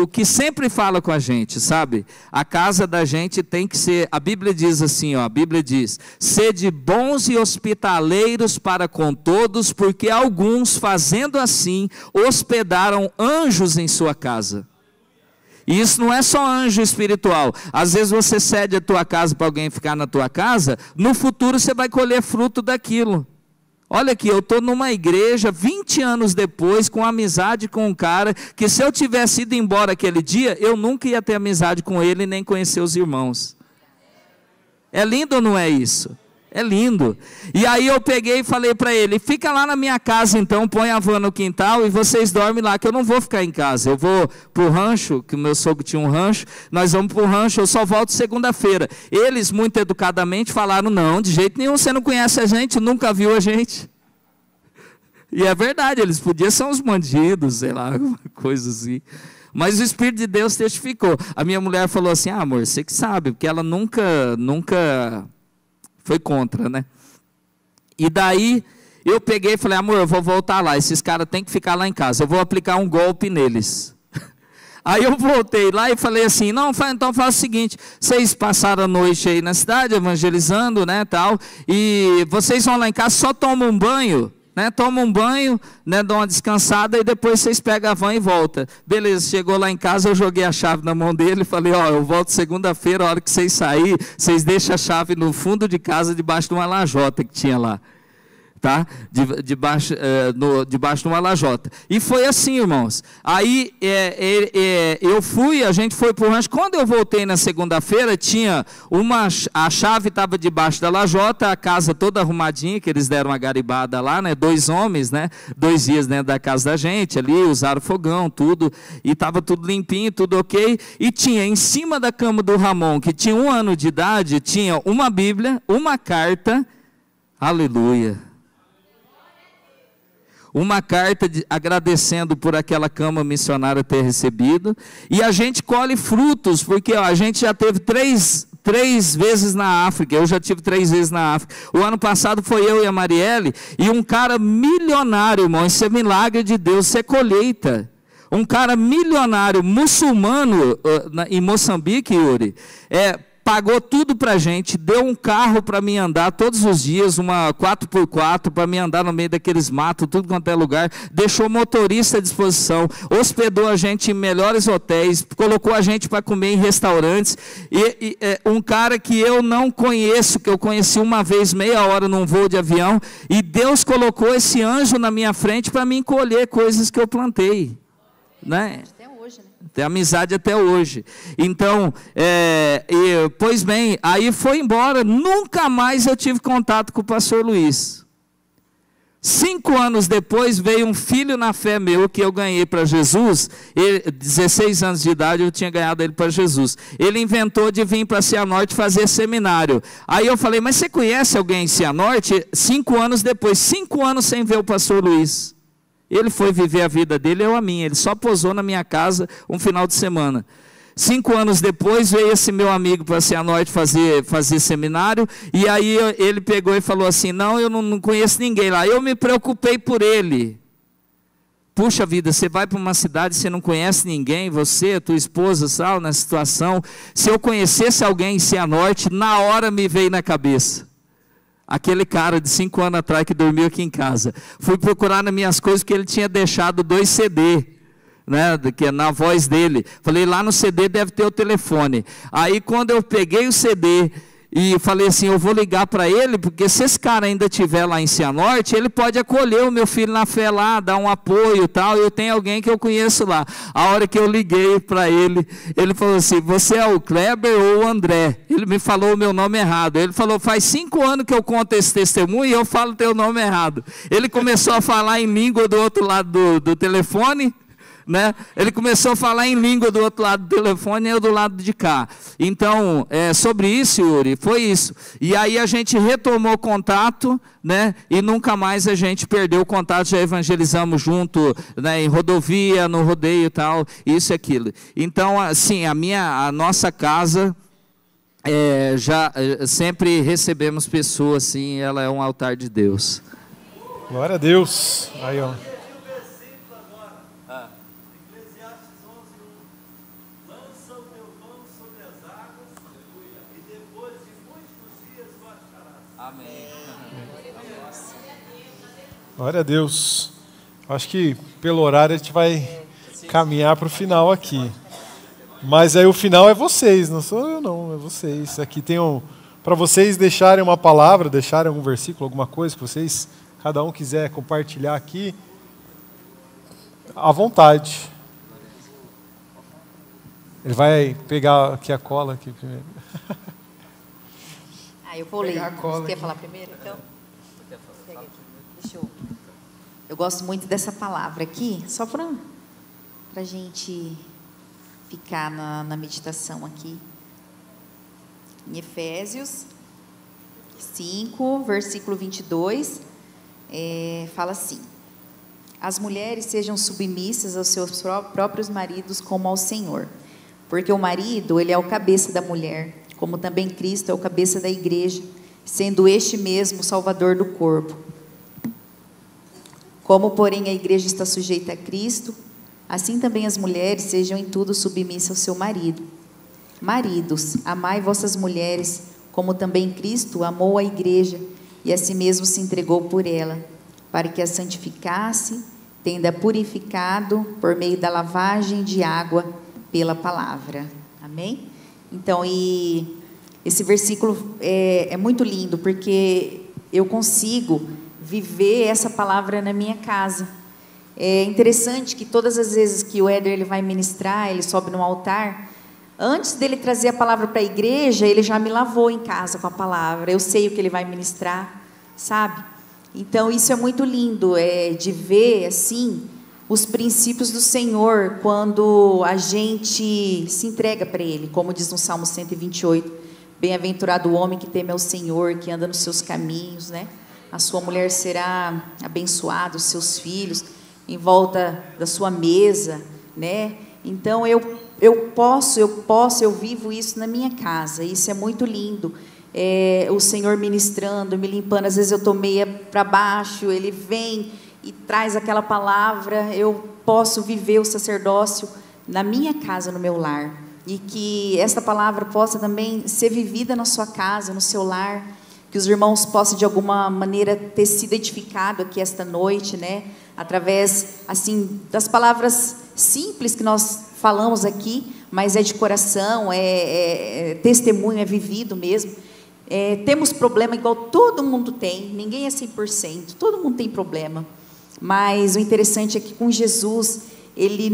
o que sempre fala com a gente, sabe? A casa da gente tem que ser, a Bíblia diz assim, a Bíblia diz, sede bons e hospitaleiros para com todos, porque alguns, fazendo assim, hospedaram anjos em sua casa. E isso não é só anjo espiritual. Às vezes você cede a tua casa para alguém ficar na tua casa, no futuro você vai colher fruto daquilo. Olha aqui, eu estou numa igreja 20 anos depois, com amizade com um cara, que se eu tivesse ido embora aquele dia, eu nunca ia ter amizade com ele, nem conhecer os irmãos. É lindo ou não é isso? É lindo. E aí eu peguei e falei para ele, fica lá na minha casa então, põe a van no quintal e vocês dormem lá, que eu não vou ficar em casa. Eu vou para o rancho, que o meu sogro tinha um rancho, nós vamos para o rancho, eu só volto segunda-feira. Eles, muito educadamente, falaram, não, de jeito nenhum, você não conhece a gente, nunca viu a gente. E é verdade, eles podiam ser uns bandidos, sei lá, alguma coisa assim. Mas o Espírito de Deus testificou. A minha mulher falou assim, amor, você que sabe, porque ela nunca foi contra, né? E daí eu peguei e falei, amor, eu vou voltar lá, esses caras têm que ficar lá em casa, eu vou aplicar um golpe neles. Aí eu voltei lá e falei assim, não, então faz o seguinte, vocês passaram a noite aí na cidade, evangelizando, né, tal, e vocês vão lá em casa, só tomam um banho, né, tomam um banho, né, dão uma descansada e depois vocês pegam a van e voltam. Beleza, chegou lá em casa, eu joguei a chave na mão dele e falei, eu volto segunda-feira, a hora que vocês saírem, vocês deixam a chave no fundo de casa, debaixo de uma lajota que tinha lá. Tá? Debaixo de uma lajota. E foi assim, irmãos. Aí a gente foi para o rancho. Quando eu voltei na segunda-feira, a chave estava debaixo da lajota, a casa toda arrumadinha, que eles deram uma garibada lá, né? 2 homens, né? 2 dias dentro da casa da gente, ali, usaram fogão, tudo, e estava tudo limpinho, tudo ok. E tinha em cima da cama do Ramon, que tinha 1 ano de idade, tinha uma Bíblia, uma carta, aleluia. Uma carta agradecendo por aquela cama missionária ter recebido, e a gente colhe frutos, porque a gente já teve três vezes na África, eu já tive 3 vezes na África. O ano passado foi eu e a Marielle, e um cara milionário, irmão, isso é milagre de Deus, isso é colheita. Um cara milionário, muçulmano, em Moçambique, Yuri, pagou tudo para a gente, deu um carro para mim andar todos os dias, uma 4x4 para mim andar no meio daqueles matos, tudo quanto é lugar, deixou motorista à disposição, hospedou a gente em melhores hotéis, colocou a gente para comer em restaurantes, um cara que eu não conheço, que eu conheci uma vez, meia hora num voo de avião, e Deus colocou esse anjo na minha frente para mim colher coisas que eu plantei, né? Até hoje, né? Tem amizade até hoje. Então, pois bem, aí foi embora, nunca mais eu tive contato com o pastor Luiz. 5 anos depois veio um filho na fé meu que eu ganhei para Jesus, 16 anos de idade eu tinha ganhado ele para Jesus. Ele inventou de vir para Cianorte fazer seminário. Aí eu falei, mas você conhece alguém em Cianorte? 5 anos depois, 5 anos sem ver o pastor Luiz. Ele foi viver a vida dele, eu a minha. Ele só posou na minha casa um final de semana. 5 anos depois veio esse meu amigo para Cianorte fazer seminário. E aí ele pegou e falou assim, não, eu não conheço ninguém lá. Eu me preocupei por ele. Puxa vida, você vai para uma cidade, você não conhece ninguém, você, tua esposa, tal, na situação. Se eu conhecesse alguém em Cianorte, na hora me veio na cabeça. Aquele cara de 5 anos atrás que dormiu aqui em casa. Fui procurar nas minhas coisas porque ele tinha deixado 2 CD, né, que é na voz dele. Falei, lá no CD deve ter o telefone. Aí quando eu peguei o CD e falei assim, eu vou ligar para ele, porque se esse cara ainda estiver lá em Cianorte, ele pode acolher o meu filho na fé lá, dar um apoio e tal, eu tenho alguém que eu conheço lá. A hora que eu liguei para ele, ele falou assim, você é o Kleber ou o André? Ele me falou o meu nome errado. Ele falou, faz 5 anos que eu conto esse testemunho e eu falo teu nome errado. Ele começou a falar em língua do outro lado do telefone, né? Ele começou a falar em língua do outro lado do telefone e eu do lado de cá. Então, sobre isso, Yuri, foi isso. E aí a gente retomou contato, né? E nunca mais a gente perdeu o contato, já evangelizamos junto, né? Em rodovia, no rodeio e tal, isso e aquilo. Então, assim, a nossa casa, já sempre recebemos pessoas, assim, ela é um altar de Deus. Glória a Deus. Aí, ó. Glória a Deus. Acho que pelo horário a gente vai caminhar para o final aqui. Mas aí o final é vocês, não sou eu não, é vocês. Aqui tem para vocês deixarem uma palavra, deixarem algum versículo, alguma coisa que vocês, cada um quiser compartilhar aqui, à vontade. Ele vai pegar aqui a cola aqui primeiro. Eu vou ler. Você quer falar primeiro, então? Pega aqui. Deixa eu gosto muito dessa palavra aqui, só para a gente ficar na meditação aqui. Em Efésios 5, versículo 22, fala assim: as mulheres sejam submissas aos seus próprios maridos como ao Senhor, porque o marido, ele é o cabeça da mulher, como também Cristo é o cabeça da igreja, sendo este mesmo o Salvador do corpo. Como, porém, a igreja está sujeita a Cristo, assim também as mulheres sejam em tudo submissas ao seu marido. Maridos, amai vossas mulheres, como também Cristo amou a igreja e a si mesmo se entregou por ela, para que a santificasse, tendo-a purificado por meio da lavagem de água pela palavra. Amém? Então, e esse versículo é muito lindo, porque eu consigo viver essa palavra na minha casa. É interessante que todas as vezes que o Éder ele vai ministrar, ele sobe no altar, antes dele trazer a palavra para a igreja, ele já me lavou em casa com a palavra. Eu sei o que ele vai ministrar, sabe? Então, isso é muito lindo, de ver, assim, os princípios do Senhor, quando a gente se entrega para Ele, como diz no Salmo 128, bem-aventurado o homem que teme ao Senhor, que anda nos seus caminhos, né? A sua mulher será abençoada, os seus filhos, em volta da sua mesa, né? Então, eu vivo isso na minha casa, isso é muito lindo. O Senhor ministrando, me limpando, às vezes eu estou meia para baixo, Ele vem e traz aquela palavra, eu posso viver o sacerdócio na minha casa, no meu lar. e que esta palavra possa também ser vivida na sua casa, no seu lar, que os irmãos possam de alguma maneira ter sido edificados aqui esta noite, né? Através, assim, das palavras simples que nós falamos aqui, mas é de coração, é testemunho, é vivido mesmo. Temos problema igual todo mundo tem, ninguém é 100%, todo mundo tem problema, mas o interessante é que com Jesus, Ele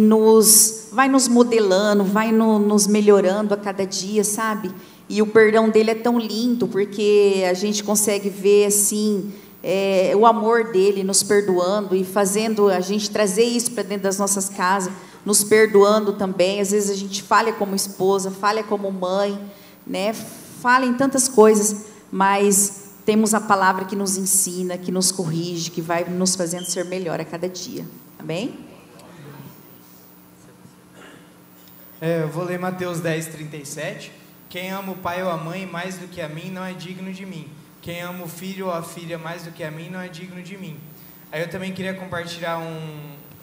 vai nos modelando, vai nos melhorando a cada dia, sabe? E o perdão dele é tão lindo, porque a gente consegue ver, assim, o amor dele nos perdoando e fazendo a gente trazer isso para dentro das nossas casas, nos perdoando também. Às vezes a gente falha como esposa, falha como mãe, né? Falha em tantas coisas, mas temos a palavra que nos ensina, que nos corrige, que vai nos fazendo ser melhor a cada dia. Amém? Eu vou ler Mateus 10:37. Quem ama o pai ou a mãe mais do que a mim não é digno de mim. Quem ama o filho ou a filha mais do que a mim não é digno de mim. Aí eu também queria compartilhar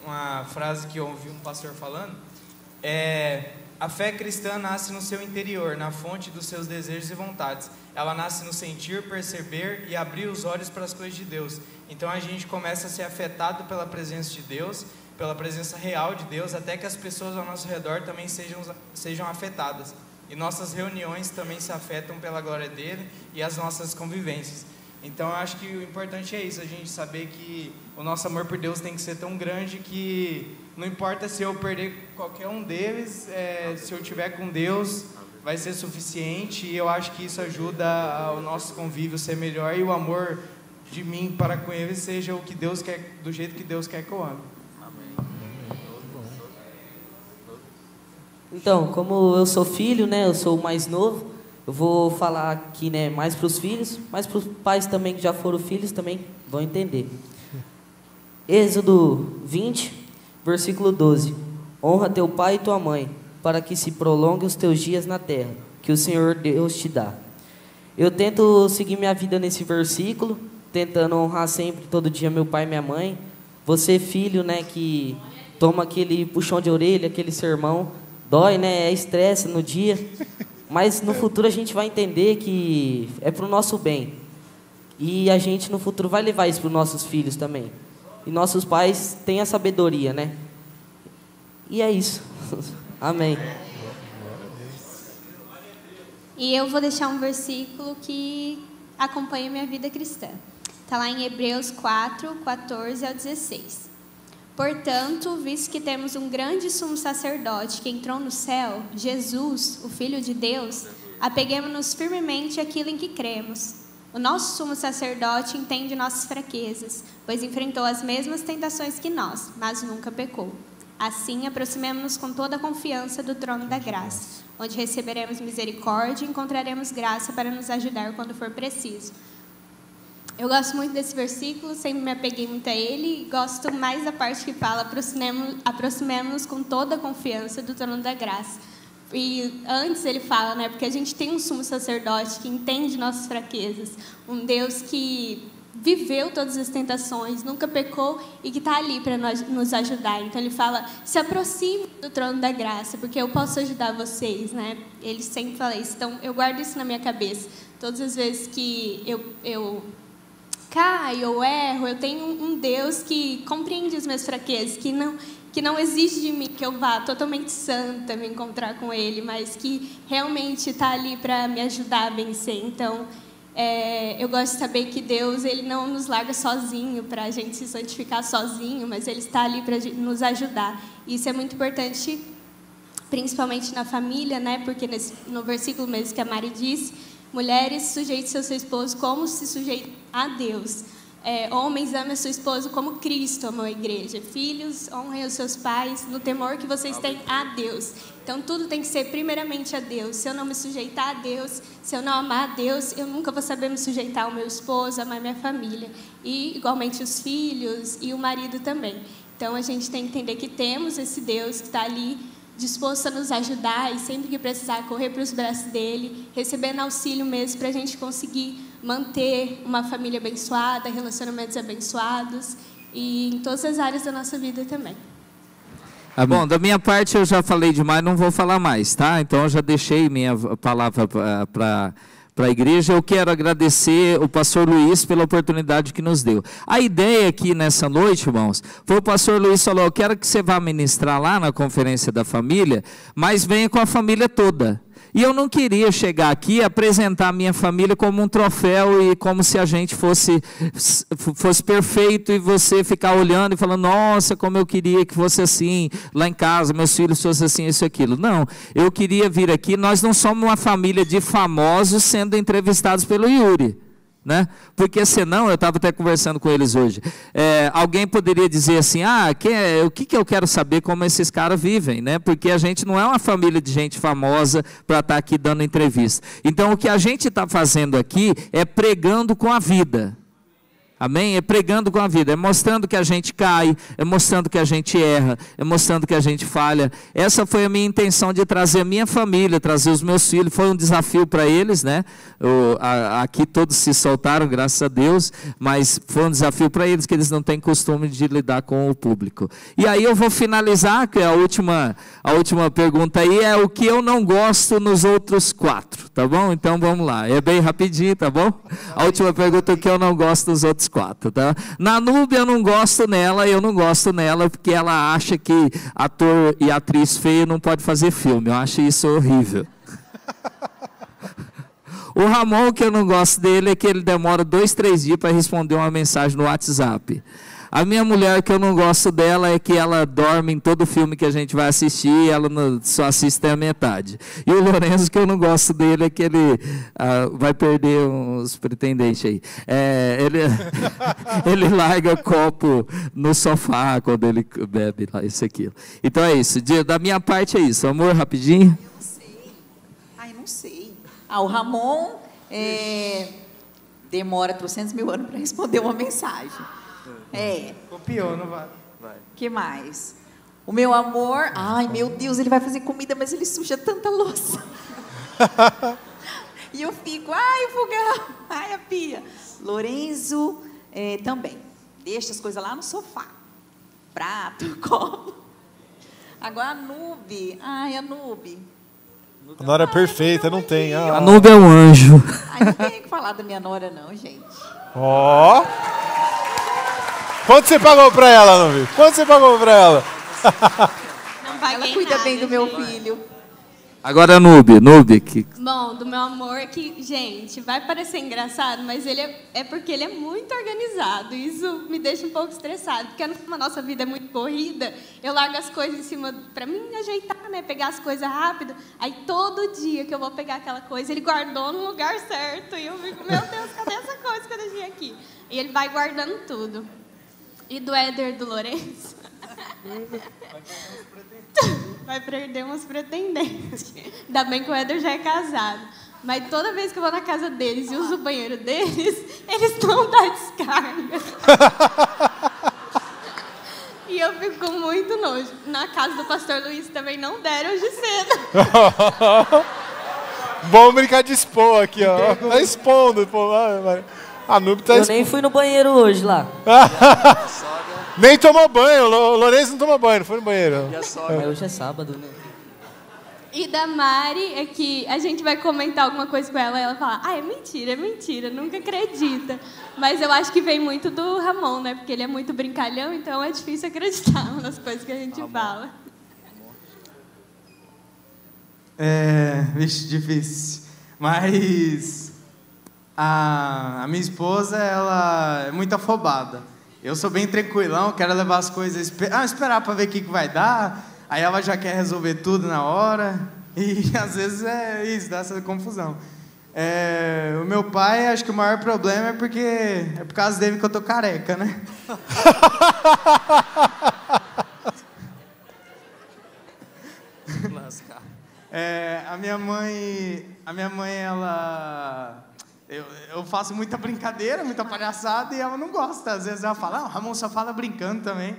uma frase que eu ouvi um pastor falando. A fé cristã nasce no seu interior, na fonte dos seus desejos e vontades. Ela nasce no sentir, perceber e abrir os olhos para as coisas de Deus. Então a gente começa a ser afetado pela presença de Deus, pela presença real de Deus, até que as pessoas ao nosso redor também sejam afetadas. E nossas reuniões também se afetam pela glória dele e as nossas convivências. Então eu acho que o importante é isso, a gente saber que o nosso amor por Deus tem que ser tão grande que não importa se eu perder qualquer um deles, se eu estiver com Deus, vai ser suficiente. E eu acho que isso ajuda o nosso convívio ser melhor e o amor de mim para com ele seja o que Deus quer, do jeito que Deus quer que eu ame. Então, como eu sou filho, né, eu sou o mais novo, eu vou falar aqui, né, mais para os filhos, mas para os pais também que já foram filhos também vão entender. Êxodo 20, versículo 12. Honra teu pai e tua mãe, para que se prolongue os teus dias na terra, que o Senhor Deus te dá. Eu tento seguir minha vida nesse versículo, tentando honrar sempre, todo dia, meu pai e minha mãe. Você, filho, né, que toma aquele puxão de orelha, aquele sermão, dói, né? É estresse no dia, mas no futuro a gente vai entender que é para o nosso bem. E a gente no futuro vai levar isso para os nossos filhos também. E nossos pais têm a sabedoria, né? E é isso. Amém. E eu vou deixar um versículo que acompanha minha vida cristã. Está lá em Hebreus 4, 14 ao 16. Portanto, visto que temos um grande sumo sacerdote que entrou no céu, Jesus, o Filho de Deus, apeguemo-nos firmemente àquilo em que cremos. O nosso sumo sacerdote entende nossas fraquezas, pois enfrentou as mesmas tentações que nós, mas nunca pecou. Assim, aproximemo-nos com toda a confiança do trono da graça, onde receberemos misericórdia e encontraremos graça para nos ajudar quando for preciso. Eu gosto muito desse versículo, sempre me apeguei muito a ele, e gosto mais da parte que fala aproximemos-nos com toda a confiança do trono da graça. E antes ele fala, né, porque a gente tem um sumo sacerdote que entende nossas fraquezas, um Deus que viveu todas as tentações, nunca pecou e que está ali para nos ajudar. Então ele fala, se aproxime do trono da graça, porque eu posso ajudar vocês, né? Ele sempre fala isso, então eu guardo isso na minha cabeça. Todas as vezes que eu caio ou erro, eu tenho um Deus que compreende as minhas fraquezas, que não exige de mim que eu vá totalmente santa me encontrar com Ele, mas que realmente está ali para me ajudar a vencer. Então, eu gosto de saber que Deus ele não nos larga sozinho para a gente se santificar sozinho, mas Ele está ali para nos ajudar. Isso é muito importante, principalmente na família, né? Porque no versículo mesmo que a Mari disse, mulheres, sujeite-se ao seu esposo como se sujeita a Deus. Homens, amem a sua esposa como Cristo amou a igreja. Filhos, honrem os seus pais no temor que vocês têm a Deus. Então, tudo tem que ser primeiramente a Deus. Se eu não me sujeitar a Deus, se eu não amar a Deus, eu nunca vou saber me sujeitar ao meu esposo, amar minha família. E, igualmente, os filhos e o marido também. Então, a gente tem que entender que temos esse Deus que está ali disposto a nos ajudar e sempre que precisar correr para os braços dele, recebendo auxílio mesmo para a gente conseguir manter uma família abençoada, relacionamentos abençoados e em todas as áreas da nossa vida também. Bom, da minha parte eu já falei demais, não vou falar mais, tá? Então eu já deixei minha palavra para a igreja. Eu quero agradecer o pastor Luiz pela oportunidade que nos deu. A ideia aqui nessa noite, irmãos, foi o pastor Luiz falou, eu quero que você vá ministrar lá na conferência da família, mas venha com a família toda. E eu não queria chegar aqui e apresentar a minha família como um troféu e como se a gente fosse perfeito e você ficar olhando e falando, nossa, como eu queria que fosse assim, lá em casa, meus filhos fossem assim, isso e aquilo. Não, eu queria vir aqui, nós não somos uma família de famosos sendo entrevistados pelo Yuri. Né? Porque senão, eu estava até conversando com eles hoje, alguém poderia dizer assim, o que eu quero saber como esses caras vivem, né? Porque a gente não é uma família de gente famosa para estar aqui dando entrevista. Então o que a gente está fazendo aqui é pregando com a vida. Amém? É pregando com a vida, é mostrando que a gente cai, é mostrando que a gente erra, é mostrando que a gente falha. Essa foi a minha intenção de trazer a minha família, trazer os meus filhos. Foi um desafio para eles, né? Aqui todos se soltaram, graças a Deus, mas foi um desafio para eles, que eles não têm costume de lidar com o público. E aí eu vou finalizar, que a última pergunta aí é o que eu não gosto nos outros 4, tá bom? Então vamos lá, é bem rapidinho, tá bom? A última pergunta é o que eu não gosto nos outros 4, tá? Na Núbia eu não gosto nela porque ela acha que ator e atriz feio não pode fazer filme. Eu acho isso horrível. O Ramon, que eu não gosto dele, é que ele demora 2, 3 dias para responder uma mensagem no WhatsApp. A minha mulher, que eu não gosto dela, é que ela dorme em todo filme que a gente vai assistir e ela só assiste até a metade. E o Lourenço, que eu não gosto dele, é que ele vai perder uns pretendentes aí. Ele larga copo no sofá quando ele bebe lá, isso e aquilo. Então é isso. Da minha parte é isso. Amor, rapidinho. Eu não sei. O Ramon demora 300 mil anos para responder uma mensagem. Copiou, não vai? Que mais? O meu amor, ai meu Deus, ele vai fazer comida, mas ele suja tanta louça. E eu fico, ai o fogão, ai a pia. Lorenzo também, deixa as coisas lá no sofá. Prato, copo. Agora a Nube, a Nube. A nora perfeita, não tem. A Nube é um anjo. Não tem que falar da minha nora não, gente. Ó. Quanto você pagou pra ela, Nubi? Quanto você pagou pra ela? Não paguei Ela cuida nada, bem do meu gente. filho. Agora Nube. Bom, do meu amor, que, gente, vai parecer engraçado, mas ele é porque ele é muito organizado. Isso me deixa um pouco estressado, porque como a nossa vida é muito corrida, eu largo as coisas em cima pra mim ajeitar, né? Pegar as coisas rápido. Aí todo dia que eu vou pegar aquela coisa, ele guardou no lugar certo. E eu fico, meu Deus, cadê essa coisa que eu deixei aqui? E ele vai guardando tudo. E do Éder do Lourenço? Vai perder umas pretendentes. Ainda bem que o Éder já é casado. Mas toda vez que eu vou na casa deles e uso o banheiro deles, eles não dão descarga. E eu fico com muito nojo. Na casa do pastor Luiz também não deram hoje cedo. Vamos brincar de expor aqui, ó. Tá expondo, pô. A Nube tá expondo. Eu nem fui no banheiro hoje lá. Nem tomou banho, o Lourenço não tomou banho, não foi no banheiro. Hoje é sábado, né? E da Mari é que a gente vai comentar alguma coisa com ela e ela fala, é mentira, nunca acredita. Mas eu acho que vem muito do Ramon, né? Porque ele é muito brincalhão, então é difícil acreditar nas coisas que a gente fala. Vixe, difícil. Mas a minha esposa, ela é muito afobada. Eu sou bem tranquilão, quero levar as coisas, esperar para ver o que vai dar. Aí ela já quer resolver tudo na hora. E às vezes é isso, dá essa confusão. O meu pai, acho que o maior problema é por causa dele que eu tô careca, né? A minha mãe, ela... Eu faço muita brincadeira, muita palhaçada, e ela não gosta. Às vezes ela fala, o Ramon só fala brincando também.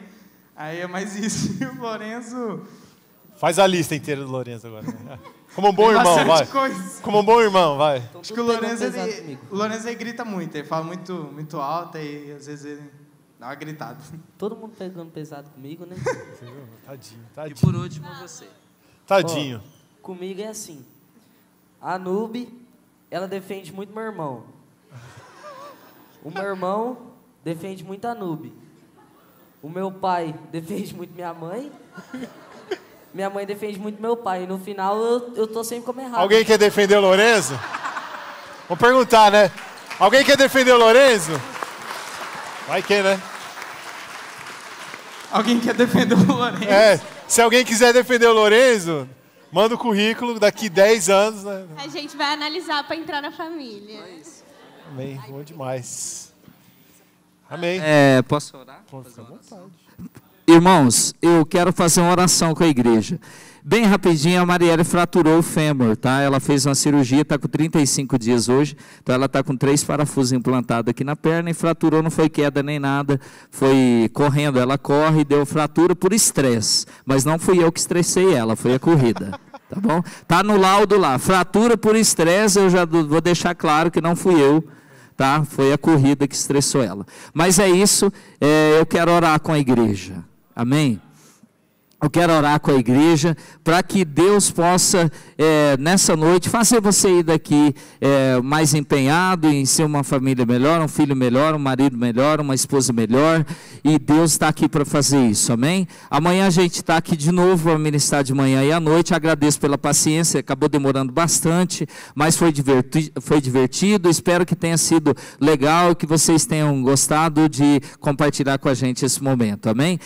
Aí é mais isso. E o Lourenço... Faz a lista inteira do Lourenço agora. Né? Como um bom irmão, vai. Coisa. Como um bom irmão, vai. Acho que o Lourenço, ele grita muito. Ele fala muito alto e às vezes ele Dá uma gritada. Todo mundo pegando pesado comigo, né? Tadinho, E tadinho. por último, você. Tadinho. Ó, comigo é assim. A Nube, ela defende muito meu irmão. O meu irmão defende muito a Nube. O meu pai defende muito minha mãe. Minha mãe defende muito meu pai. E no final eu tô sempre como errado. Alguém quer defender o Lorenzo? Vou perguntar, né? Alguém quer defender o Lorenzo? Vai que, né? Alguém quer defender o Lourenço? É, se alguém quiser defender o Lorenzo, manda o currículo daqui 10 anos, né? A gente vai analisar para entrar na família. Amém, bom demais. Amém. Posso orar? Pode ficar à vontade. Irmãos, eu quero fazer uma oração com a igreja. Bem rapidinho, a Marielle fraturou o fêmur, tá? Ela fez uma cirurgia, está com 35 dias hoje, então ela está com 3 parafusos implantados aqui na perna e fraturou, não foi queda nem nada, foi correndo, ela corre e deu fratura por estresse, mas não fui eu que estressei ela, foi a corrida, tá bom? Tá no laudo lá, fratura por estresse, eu já vou deixar claro que não fui eu, tá? Foi a corrida que estressou ela. Mas é isso, eu quero orar com a igreja, amém? Eu quero orar com a igreja para que Deus possa, nessa noite, fazer você ir daqui mais empenhado em ser uma família melhor, um filho melhor, um marido melhor, uma esposa melhor, e Deus está aqui para fazer isso, amém? Amanhã a gente está aqui de novo a ministrar de manhã e à noite. Agradeço pela paciência, acabou demorando bastante, mas foi divertido, espero que tenha sido legal, que vocês tenham gostado de compartilhar com a gente esse momento, amém?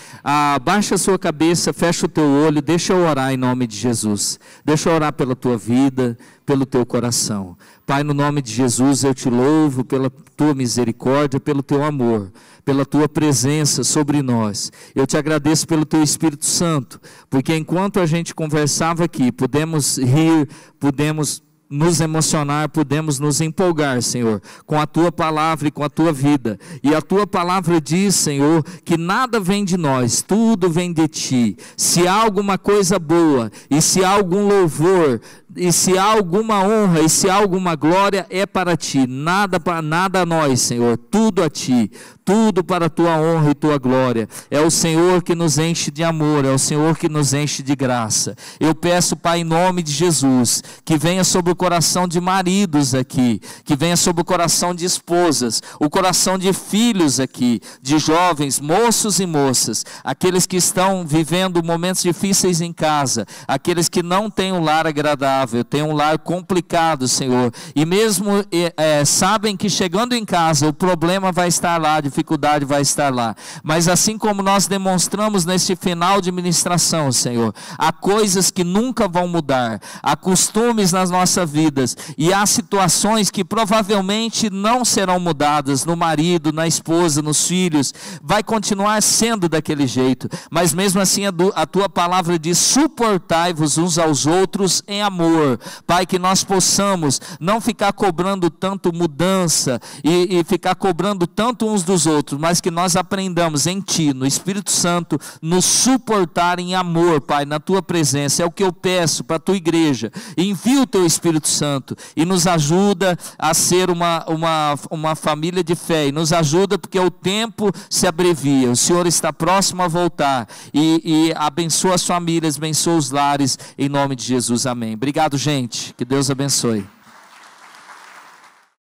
Baixa a sua cabeça, fecha o teu olho, deixa eu orar em nome de Jesus. Deixa eu orar pela tua vida, pelo teu coração. Pai, no nome de Jesus, eu te louvo pela tua misericórdia, pelo teu amor, pela tua presença sobre nós. Eu te agradeço pelo teu Espírito Santo, porque enquanto a gente conversava aqui, pudemos rir, pudemos nos emocionar, podemos nos empolgar, Senhor, com a Tua palavra e com a Tua vida. E a Tua palavra diz, Senhor, que nada vem de nós, tudo vem de Ti. Se há alguma coisa boa, e se há algum louvor, e se há alguma honra, e se há alguma glória, é para Ti. Nada a nós, Senhor, tudo a Ti. Tudo para a Tua honra e Tua glória. É o Senhor que nos enche de amor, é o Senhor que nos enche de graça. Eu peço, Pai, em nome de Jesus, que venha sobre o coração de maridos aqui, que venha sobre o coração de esposas, o coração de filhos aqui, de jovens, moços e moças, aqueles que estão vivendo momentos difíceis em casa, aqueles que não têm um lar agradável, têm um lar complicado, Senhor, e mesmo sabem que chegando em casa o problema vai estar lá, a dificuldade vai estar lá, mas assim como nós demonstramos nesse final de ministração, Senhor, há coisas que nunca vão mudar, há costumes nas nossas vidas, e há situações que provavelmente não serão mudadas no marido, na esposa, nos filhos, vai continuar sendo daquele jeito, mas mesmo assim a tua palavra diz: suportai-vos uns aos outros em amor. Pai, que nós possamos não ficar cobrando tanto mudança e ficar cobrando tanto uns dos outros, mas que nós aprendamos em Ti, no Espírito Santo, nos suportar em amor, Pai, na Tua presença. É o que eu peço para a Tua igreja. Envia o Teu Espírito Santo e nos ajuda a ser uma família de fé, e nos ajuda porque o tempo se abrevia, o Senhor está próximo a voltar, e abençoa as famílias, abençoa os lares, em nome de Jesus, amém. Obrigado, gente, que Deus abençoe.